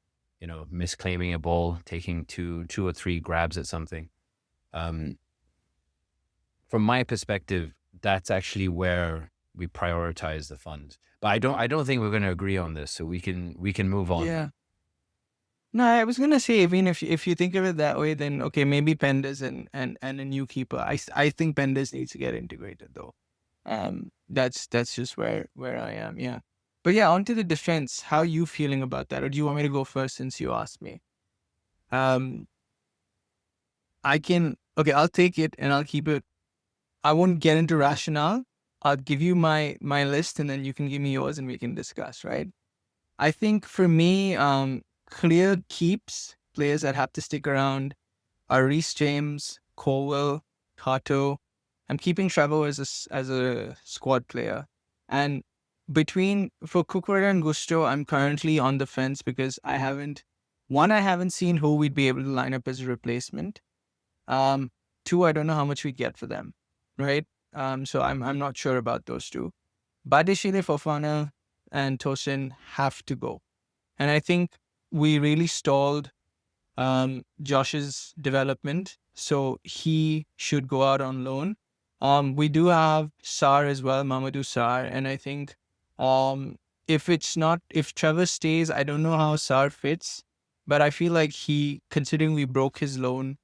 misclaiming a ball, taking two or three grabs at something. From my perspective, that's actually where we prioritize the funds. But I don't think we're going to agree on this, so we can move on. Yeah. No, I was gonna say, even if you think of it that way, then okay, maybe Penders and a new keeper. I think Penders needs to get integrated though. That's just where I am. Yeah, but yeah, onto the defense. How are you feeling about that, or do you want me to go first since you asked me? Um, I can. Okay, I'll take it and I'll keep it. I won't get into rationale. I'll give you my list, and then you can give me yours, and we can discuss. Right. I think for me, clear keeps, players that have to stick around, are Reece James, Colwell, Kato. I'm keeping Trevor as a squad player. And for Kukwera and Gusto, I'm currently on the fence because I haven't seen who we'd be able to line up as a replacement. Two, I don't know how much we'd get for them, right? So I'm not sure about those two. Badishile, Fofana, and Tosin have to go. And I think we really stalled Josh's development, so he should go out on loan. We do have Sar as well, Mamadou Sar, and I think if Trevor stays, I don't know how Sar fits, but I feel like considering we broke his loan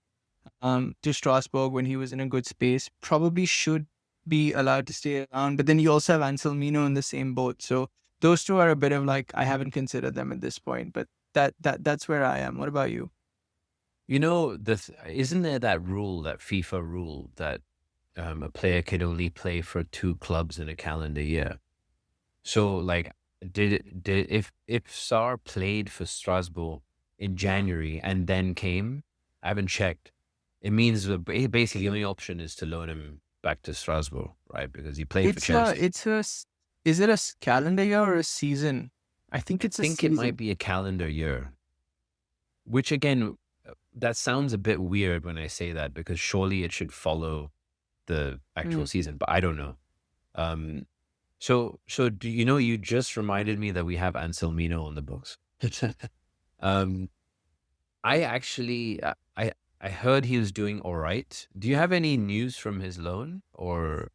to Strasbourg when he was in a good space, probably should be allowed to stay around. But then you also have Anselmino in the same boat, so those two are a bit of like I haven't considered them at this point, but that's where I am. What about you? Isn't there that rule, that FIFA rule, that a player can only play for two clubs in a calendar year? So, like, if Sar played for Strasbourg in January and then came, I haven't checked. It means that basically the only option is to loan him back to Strasbourg, right? Because he played for Chelsea. Is it a calendar year or a season? I think it's I a think season. it might be a calendar year, which again, that sounds a bit weird when I say that because surely it should follow the actual season, but I don't know. So do you know, you just reminded me that we have Anselmino on the books. I actually, I heard he was doing all right. Do you have any news from his loan or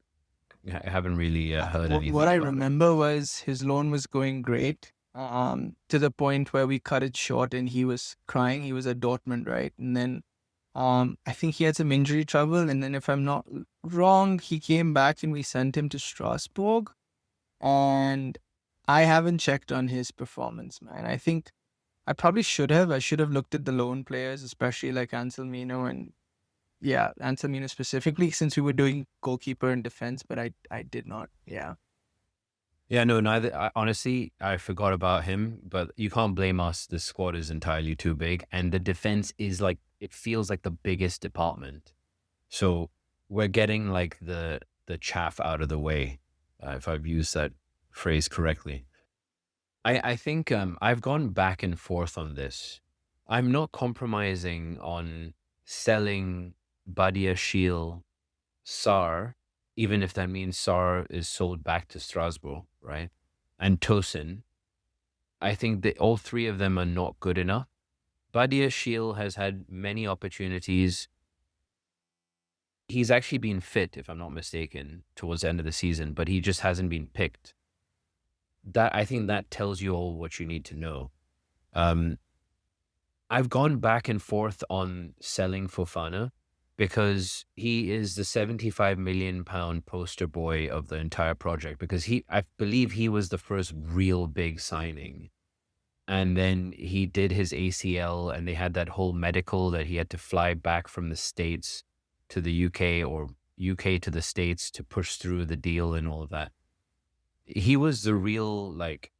I haven't really heard anything What I about it? remember was his loan was going great, to the point where we cut it short and he was crying. He was at Dortmund, right? And then I think he had some injury trouble. And then if I'm not wrong, he came back and we sent him to Strasbourg. And I haven't checked on his performance, man. I think I probably should have. I should have looked at the loan players, especially like Anselmino and yeah, Anselmino specifically, since we were doing goalkeeper and defense, but I did not. Yeah. Yeah, no, neither. Honestly, I forgot about him, but you can't blame us. The squad is entirely too big, and the defense is like it feels like the biggest department. So we're getting like the chaff out of the way, if I've used that phrase correctly. I think I've gone back and forth on this. I'm not compromising on selling Badia Shield Sar, even if that means Sar is sold back to Strasbourg, right? And Tosin. I think that all three of them are not good enough. Badia Shield has had many opportunities. He's actually been fit, if I'm not mistaken, towards the end of the season, but he just hasn't been picked. That I think that tells you all what you need to know. Um, I've gone back and forth on selling Fofana because he is the 75 million pound poster boy of the entire project because I believe he was the first real big signing. And then he did his ACL and they had that whole medical that he had to fly back from the States to the UK or UK to the States to push through the deal and all of that. He was the real like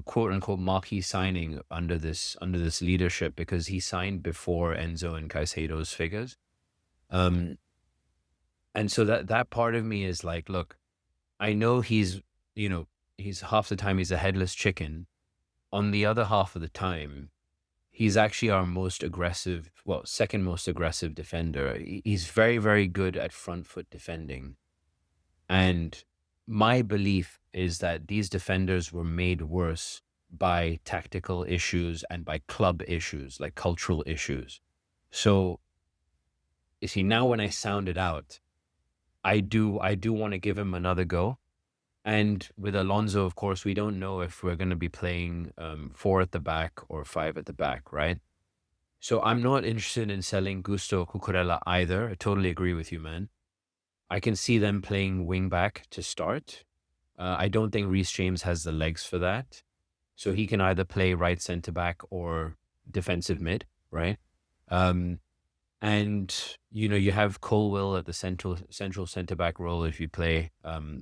quote unquote marquee signing under this leadership because he signed before Enzo and Caicedo's figures. Um, and so that part of me is like, look, I know you know, he's half the time he's a headless chicken. On the other half of the time, he's actually our most aggressive, well, second most aggressive defender. He's very, very good at front foot defending. And my belief is that these defenders were made worse by tactical issues and by club issues, like cultural issues. So you see, now when I sound it out, I do want to give him another go. And with Alonso, of course, we don't know if we're going to be playing four at the back or five at the back, right? So I'm not interested in selling Gusto Cucurella either. I totally agree with you, man. I can see them playing wing back to start. I don't think Reece James has the legs for that. So he can either play right center back or defensive mid, right? Um, and you have Colwill at the central center back role if you play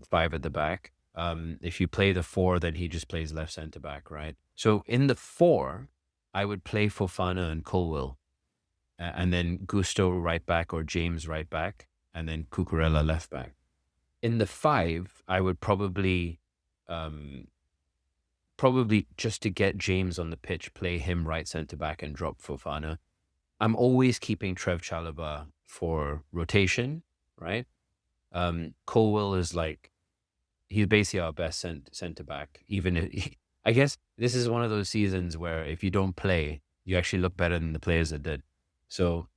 five at the back. If you play the four, then he just plays left center back, right? So in the four, I would play Fofana and Colwill, and then Gusto right back or James right back, and then Cucurella left back. In the five, I would um, probably just to get James on the pitch, play him right center back and drop Fofana. I'm always keeping Trev Chalobah for rotation, right? Colwill is like he's basically our best center back. Even if I guess this is one of those seasons where if you don't play, you actually look better than the players that did. So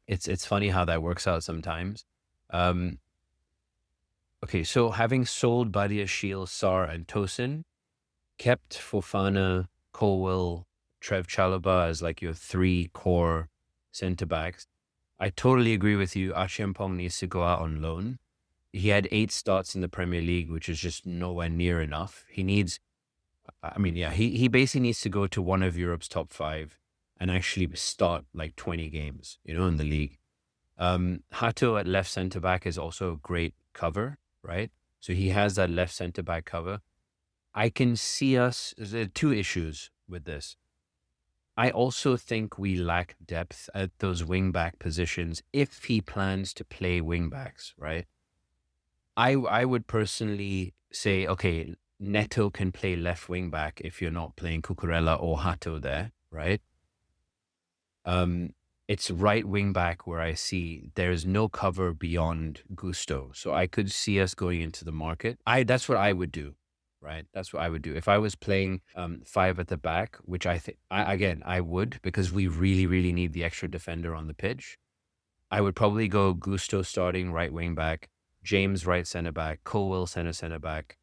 it's funny how that works out sometimes. Um, okay, so having sold Badia Shield, Sar, and Tosin, kept Fofana, Colwill, Trev Chalobah as like your three core center backs. I totally agree with you. Achiampong needs to go out on loan. He had 8 starts in the Premier League, which is just nowhere near enough. He needs, I mean, yeah, he basically needs to go to one of Europe's top 5 and actually start like 20 games, in the league. Hato at left center back is also a great cover, right? So he has that left center back cover. I can see there are 2 issues with this. I also think we lack depth at those wing back positions if he plans to play wing backs, right? I would personally say, okay, Neto can play left wing back if you're not playing Cucurella or Hato there, right? It's right wing back where I see there's no cover beyond Gusto. So I could see us going into the market. That's what I would do, right? That's what I would do. If I was playing 5 at the back, which I think, again, I would because we really, really need the extra defender on the pitch. I would probably go Gusto starting right wing back, James right center back, Colwill center back,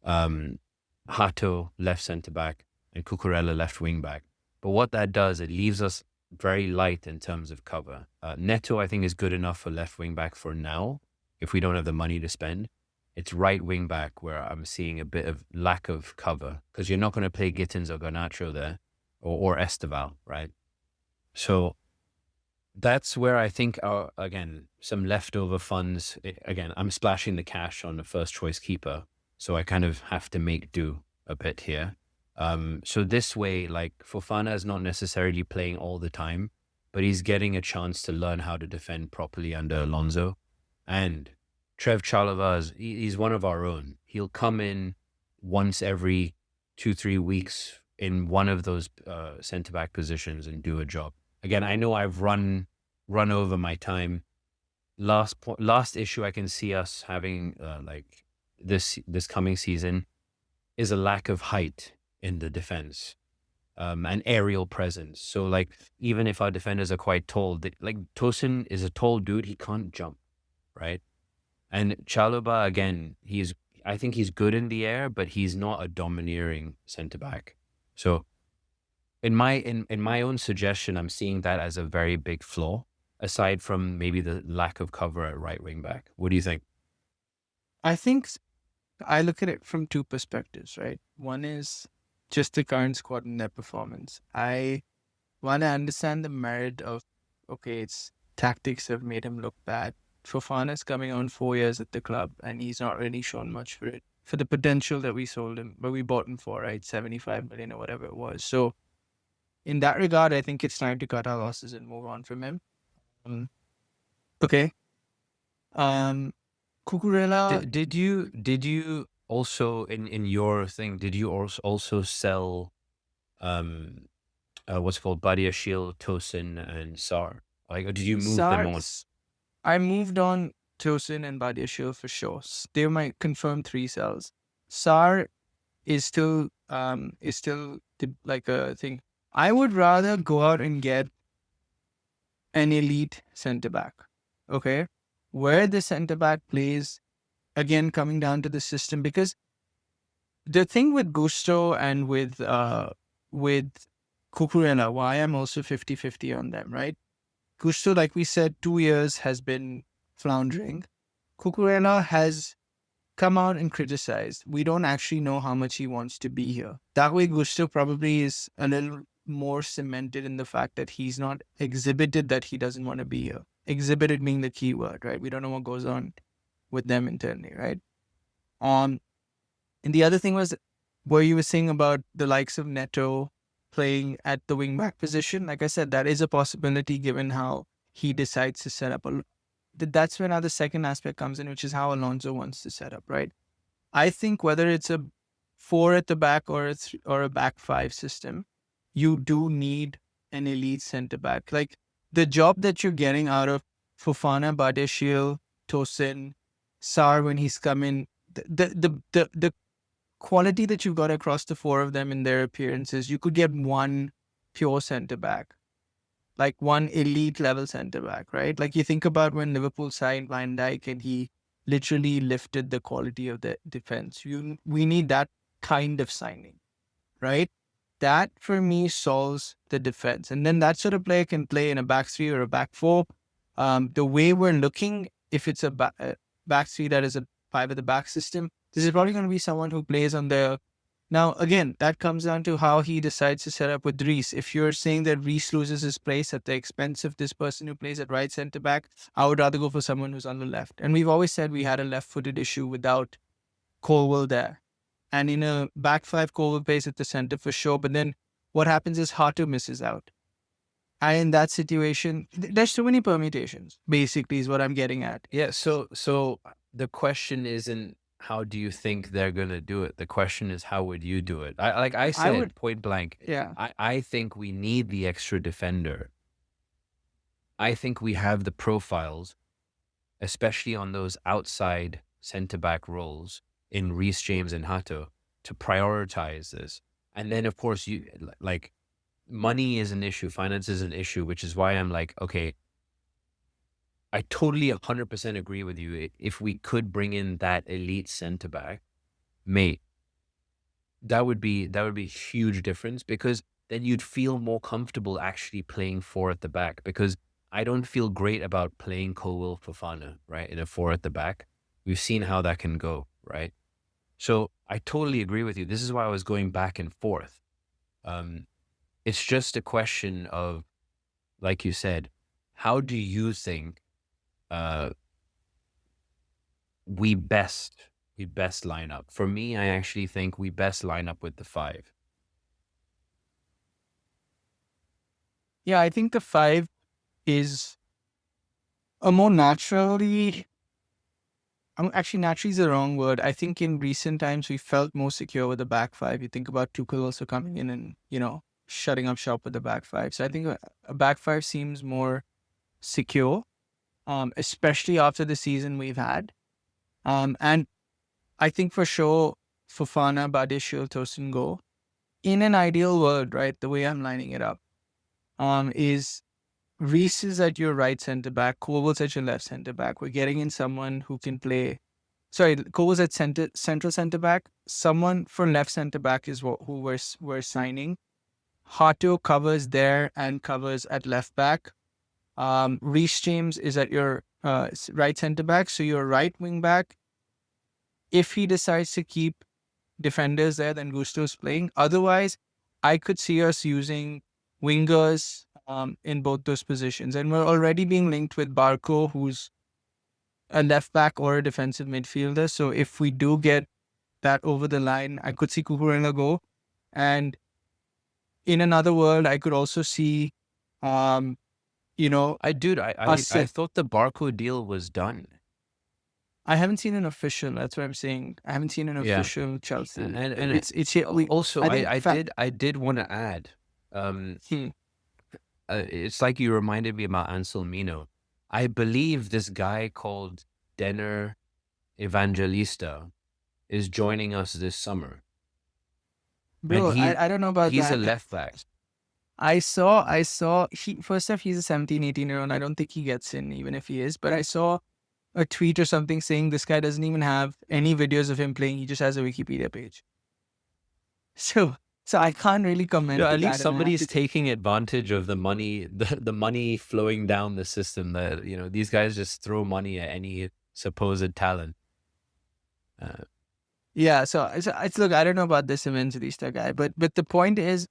Hato left center back, and Cucurella left wing back. But what that does, it leaves us very light in terms of cover. Neto, I think, is good enough for left wing back for now, if we don't have the money to spend. It's right wing back where I'm seeing a bit of lack of cover because you're not going to play Gittins or Garnacho there or Esteval, right? So That's where I think, again, some leftover funds. Again, I'm splashing the cash on the first choice keeper, so I kind of have to make do a bit here. So this way, like Fofana is not necessarily playing all the time, but he's getting a chance to learn how to defend properly under Alonso. And Trev Chalobah he's one of our own. He'll come in once every 2-3 weeks in one of those centre back positions and do a job. Again, I know I've run over my time. Last issue I can see us having like this coming season is a lack of height in the defense, and aerial presence. So like even if our defenders are quite tall, like Tosin is a tall dude, he can't jump, right? And Chalobah again, I think he's good in the air, but he's not a domineering centre back. So in my own suggestion, I'm seeing that as a very big flaw, aside from maybe the lack of cover at right wing back. What do you think? I think I look at it from two perspectives, right? One is just the current squad and their performance. I want to understand the merit of, okay, it's tactics have made him look bad. Fofana's coming on 4 years at the club and he's not really shown much for it, for the potential that we sold him, but we bought him for, right? 75 million or whatever it was. So in that regard, I think it's time to cut our losses and move on from him. Um, okay. Um, Cucurella, Did you also in your thing? Did you also sell um what's it called Badia Shield, Tosin, and Sar? Like, or did you move them Sar, on? I moved on Tosin and Badiashile for sure. They're my confirmed three cells. Sar is still like a thing. I would rather go out and get an elite center back. Okay, where the center back plays, again coming down to the system, because the thing with Gusto and with Cucurella, why I'm also 50-50 on them, right? Gusto, like we said, 2 years has been floundering. Cucurella has come out and criticized. We don't actually know how much he wants to be here. That way, Gusto probably is a little more cemented in the fact that he's not exhibited that he doesn't want to be here. Exhibited being the key word, right? We don't know what goes on with them internally, right? Um, and the other thing was where you were saying about the likes of Neto playing at the wingback position. Like I said, that is a possibility given how he decides to set up. That's where now the second aspect comes in, which is how Alonso wants to set up, right? I think whether it's a four at the back or or a back five system, you do need an elite center back. Like the job that you're getting out of Fofana, Badeshil, Tosin, Sar when he's come in, the quality that you've got across the four of them in their appearances, you could get one pure center back, like one elite level center back, right? Like you think about when Liverpool signed Van Dijk and he literally lifted the quality of the defense. We need that kind of signing, right? That for me solves the defense. And then that sort of player can play in a back three or a back four. The way we're looking, if it's a back three that is a five at the back system, this is probably going to be someone who plays on the. Now, again, that comes down to how he decides to set up with Reese. If you're saying that Reese loses his place at the expense of this person who plays at right center back, I would rather go for someone who's on the left. And we've always said we had a left footed issue without Colwell there. And in a back five, Colwell plays at the center for sure. But then what happens is Hato misses out. And in that situation, there's too many permutations, basically, is what I'm getting at. Yeah. So the question isn't how do you think they're gonna do it. The question is how would you do it. I I said would, point blank. yeah. I think we need the extra defender. I think we have the profiles, especially on those outside centre back roles in Reece James and Hato, to prioritize this. And then, of course, like money is an issue, finance is an issue, which is why I'm like, okay, I totally 100% agree with you. If we could bring in that elite centre back, mate, that would be a huge difference because then you'd feel more comfortable actually playing four at the back because I don't feel great about playing Colwell Fofana, right, in a four at the back. We've seen how that can go, right? So I totally agree with you. This is why I was going back and forth. Um, it's just a question of, like you said, how do you think uh, we best line up? For me, I actually think we best line up with the five. Yeah, I think the five is a more naturally. Actually, naturally is the wrong word. I think in recent times we felt more secure with the back five. You think about Tuchel also coming in and shutting up shop with the back five. So I think a back five seems more secure, especially after the season we've had. And I think for sure Fofana, Badiashile, Tosin go. In an ideal world, right? The way I'm lining it up, is Reese is at your right centre back, Koval's at your left centre back. We're getting in someone who can play. Sorry, Koval's at central centre back. Someone for left centre back is who we're signing. Hato covers there and covers at left back. Reece James is at your right centre back, so your right wing back. If he decides to keep defenders there, then Gusto's playing. Otherwise, I could see us using wingers in both those positions. And we're already being linked with Barco, who's a left back or a defensive midfielder. So if we do get that over the line, I could see Cucurella go. And in another world, I could also see, us. I thought the Barco deal was done. I haven't seen an official. That's what I'm saying. I haven't seen an Yeah, official Chelsea. and It's we. also I think. I did want to add, Hmm. it's like you reminded me about Anselmino. I believe this guy called Denner Evangelista is joining us this summer, and Bro, I don't know about he's a that. left back. I saw first off, he's a 17, 18-year-old. I don't think he gets in, even if he is. But I saw a tweet or something saying this guy doesn't even have any videos of him playing. He just has a Wikipedia page. So I can't really comment Yeah, to at least that. And I have somebody's to, taking advantage of the money, the money flowing down the system. That these guys just throw money at any supposed talent. yeah. So it's look. I don't know about this Evangelista guy, but the point is,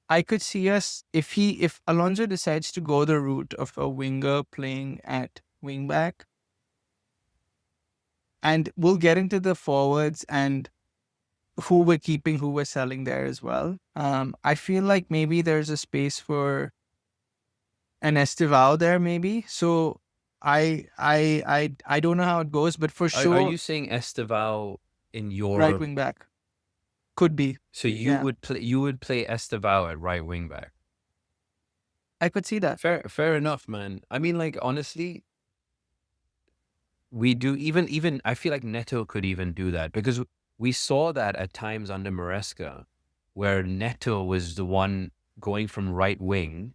I could see us if Alonso decides to go the route of a winger playing at wingback, and we'll get into the forwards and who we're keeping, who we're selling there as well. I feel like maybe there's a space for an Estivao there, maybe. So I don't know how it goes, but for Are sure, you saying Estevao in right your? wing back could be. So Yeah, you would play Estevao at right wing back. I could see that. Fair enough, man. I mean, like honestly, we do even I feel like Neto could even do that because we saw that at times under Maresca, where Neto was the one going from right wing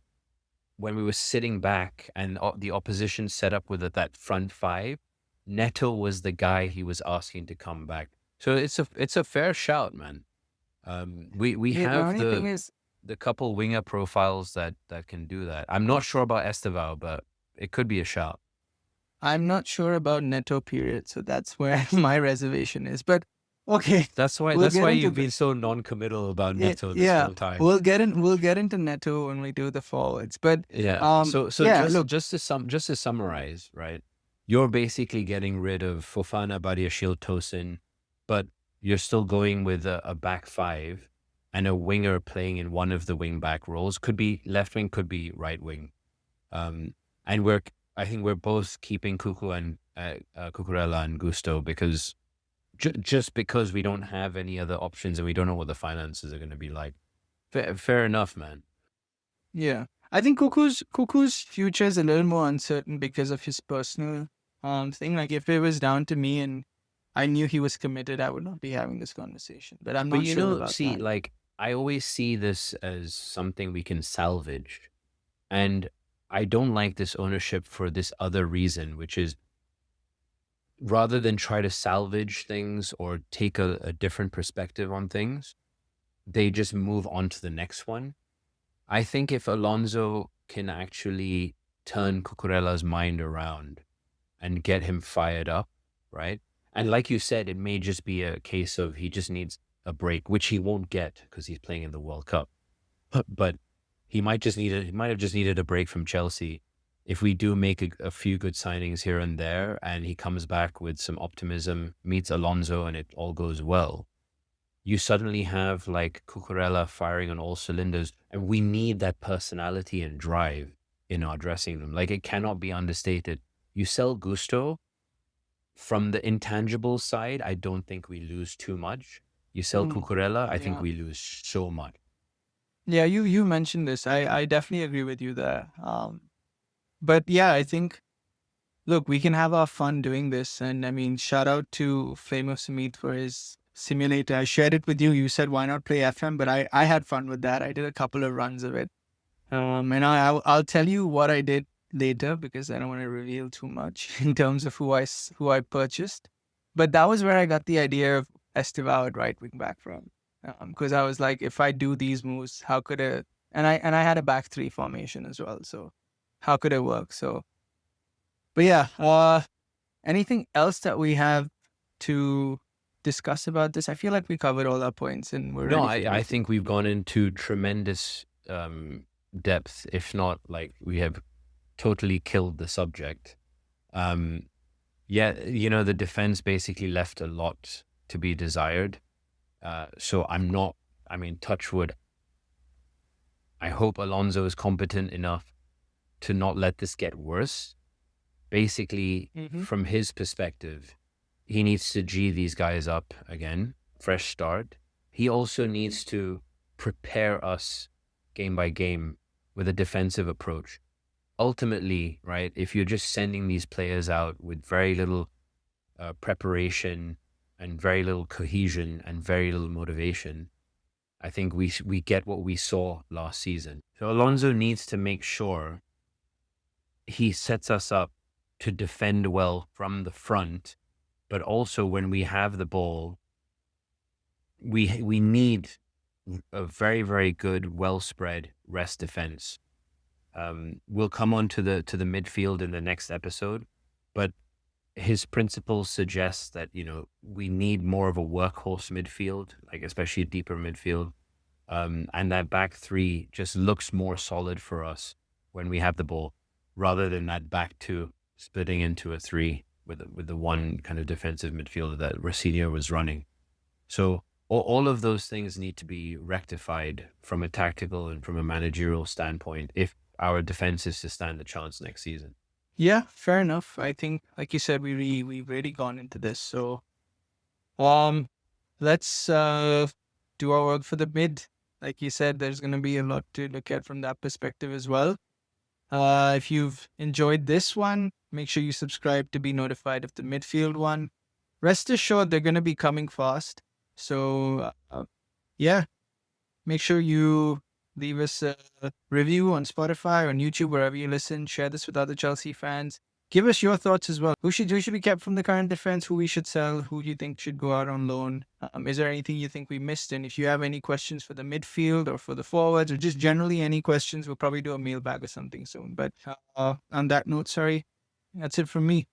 when we were sitting back and the opposition set up with that front five. Neto was the guy he was asking to come back. So it's a fair shout, man. We The have only thing is, the couple winger profiles that can do that. I'm not sure about Estevao, but it could be a shout. I'm not sure about Neto period, so that's where my reservation is. But okay, That's why we'll get into you've been so non-committal about Neto this yeah. whole time. We'll get into Neto when we do the forwards. But Yeah. So yeah, look, just to summarize, right? You're basically getting rid of Fofana, Badiashile, Tosin, but you're still going with a back five and a winger playing in one of the wing back roles. Could be left wing, could be right wing. And I think we're both keeping Cucurella and Gusto because just because we don't have any other options and we don't know what the finances are going to be like. Fair enough, man. yeah. I think Cuckoo's future is a little more uncertain because of his personal thing. Like if it was down to me and I knew he was committed, I would not be having this conversation. But I'm But not sure about see, that. like I always see this as something we can salvage. And I don't like this ownership for this other reason, which is rather than try to salvage things or take a different perspective on things, they just move on to the next one. I think if Alonso can actually turn Cucurella's mind around and get him fired up, right? And like you said, it may just be a case of he just needs a break, which he won't get because he's playing in the World Cup. But he might have just needed a break from Chelsea. if we do make a few good signings here and there, and he comes back with some optimism, meets Alonso, and it all goes well, you suddenly have like Cucurella firing on all cylinders, and we need that personality and drive in our dressing room. Like, it cannot be understated. You sell Gusto, from the intangible side, I don't think we lose too much. You sell Mm, Cucurella, I think yeah. we lose so much. Yeah, you mentioned this. I definitely agree with you there. But yeah, I think, look, we can have our fun doing this. And I mean, shout out to Flame of Samit for his simulator. I shared it with you. You said, why not play FM? But I had fun with that. I did a couple of runs of it. And I'll tell you what I did later because I don't want to reveal too much in terms of who I purchased. But that was where I got the idea of Estivao at right wing back from. Because I was like, if I do these moves, how could it? And I had a back three formation as well. So how could it work? So, but yeah. Anything else that we have to discuss about this? I feel like we covered all our points and we're No, ready for the I midfield. think we've gone into tremendous depth, if not like we have totally killed the subject. Um, yeah, the defense basically left a lot to be desired. So I'm not, I mean, touch wood, I hope Alonso is competent enough to not let this get worse. Basically, Mm-hmm. from his perspective, he needs to G these guys up again, fresh start. He also needs to prepare us game by game with a defensive approach. Ultimately, right, if you're just sending these players out with very little preparation and very little cohesion and very little motivation, I think we get what we saw last season. So Alonso needs to make sure he sets us up to defend well from the front, but also when we have the ball, we need a very, very good, well spread rest defense. We'll come on to the midfield in the next episode, but his principles suggest that we need more of a workhorse midfield, like especially a deeper midfield, and that back three just looks more solid for us when we have the ball, rather than that back two splitting into a three with the one kind of defensive midfielder that Rossinier was running. So all of those things need to be rectified from a tactical and from a managerial standpoint if our defense is to stand a chance next season. Yeah, fair enough. I think, like you said, we've really gone into this. So, um, let's do our work for the mid. Like you said, there's gonna be a lot to look at from that perspective as well. If you've enjoyed this one, make sure you subscribe to be notified of the midfield one. Rest assured, they're gonna be coming fast. So, yeah, make sure you leave us a review on Spotify or on YouTube, wherever you listen. Share this with other Chelsea fans. Give us your thoughts as well. Who should be kept from the current defense? Who we should sell? Who do you think should go out on loan? Is there anything you think we missed? And if you have any questions for the midfield or for the forwards or just generally any questions, we'll probably do a mailbag or something soon. But on that note, sorry, that's it from me.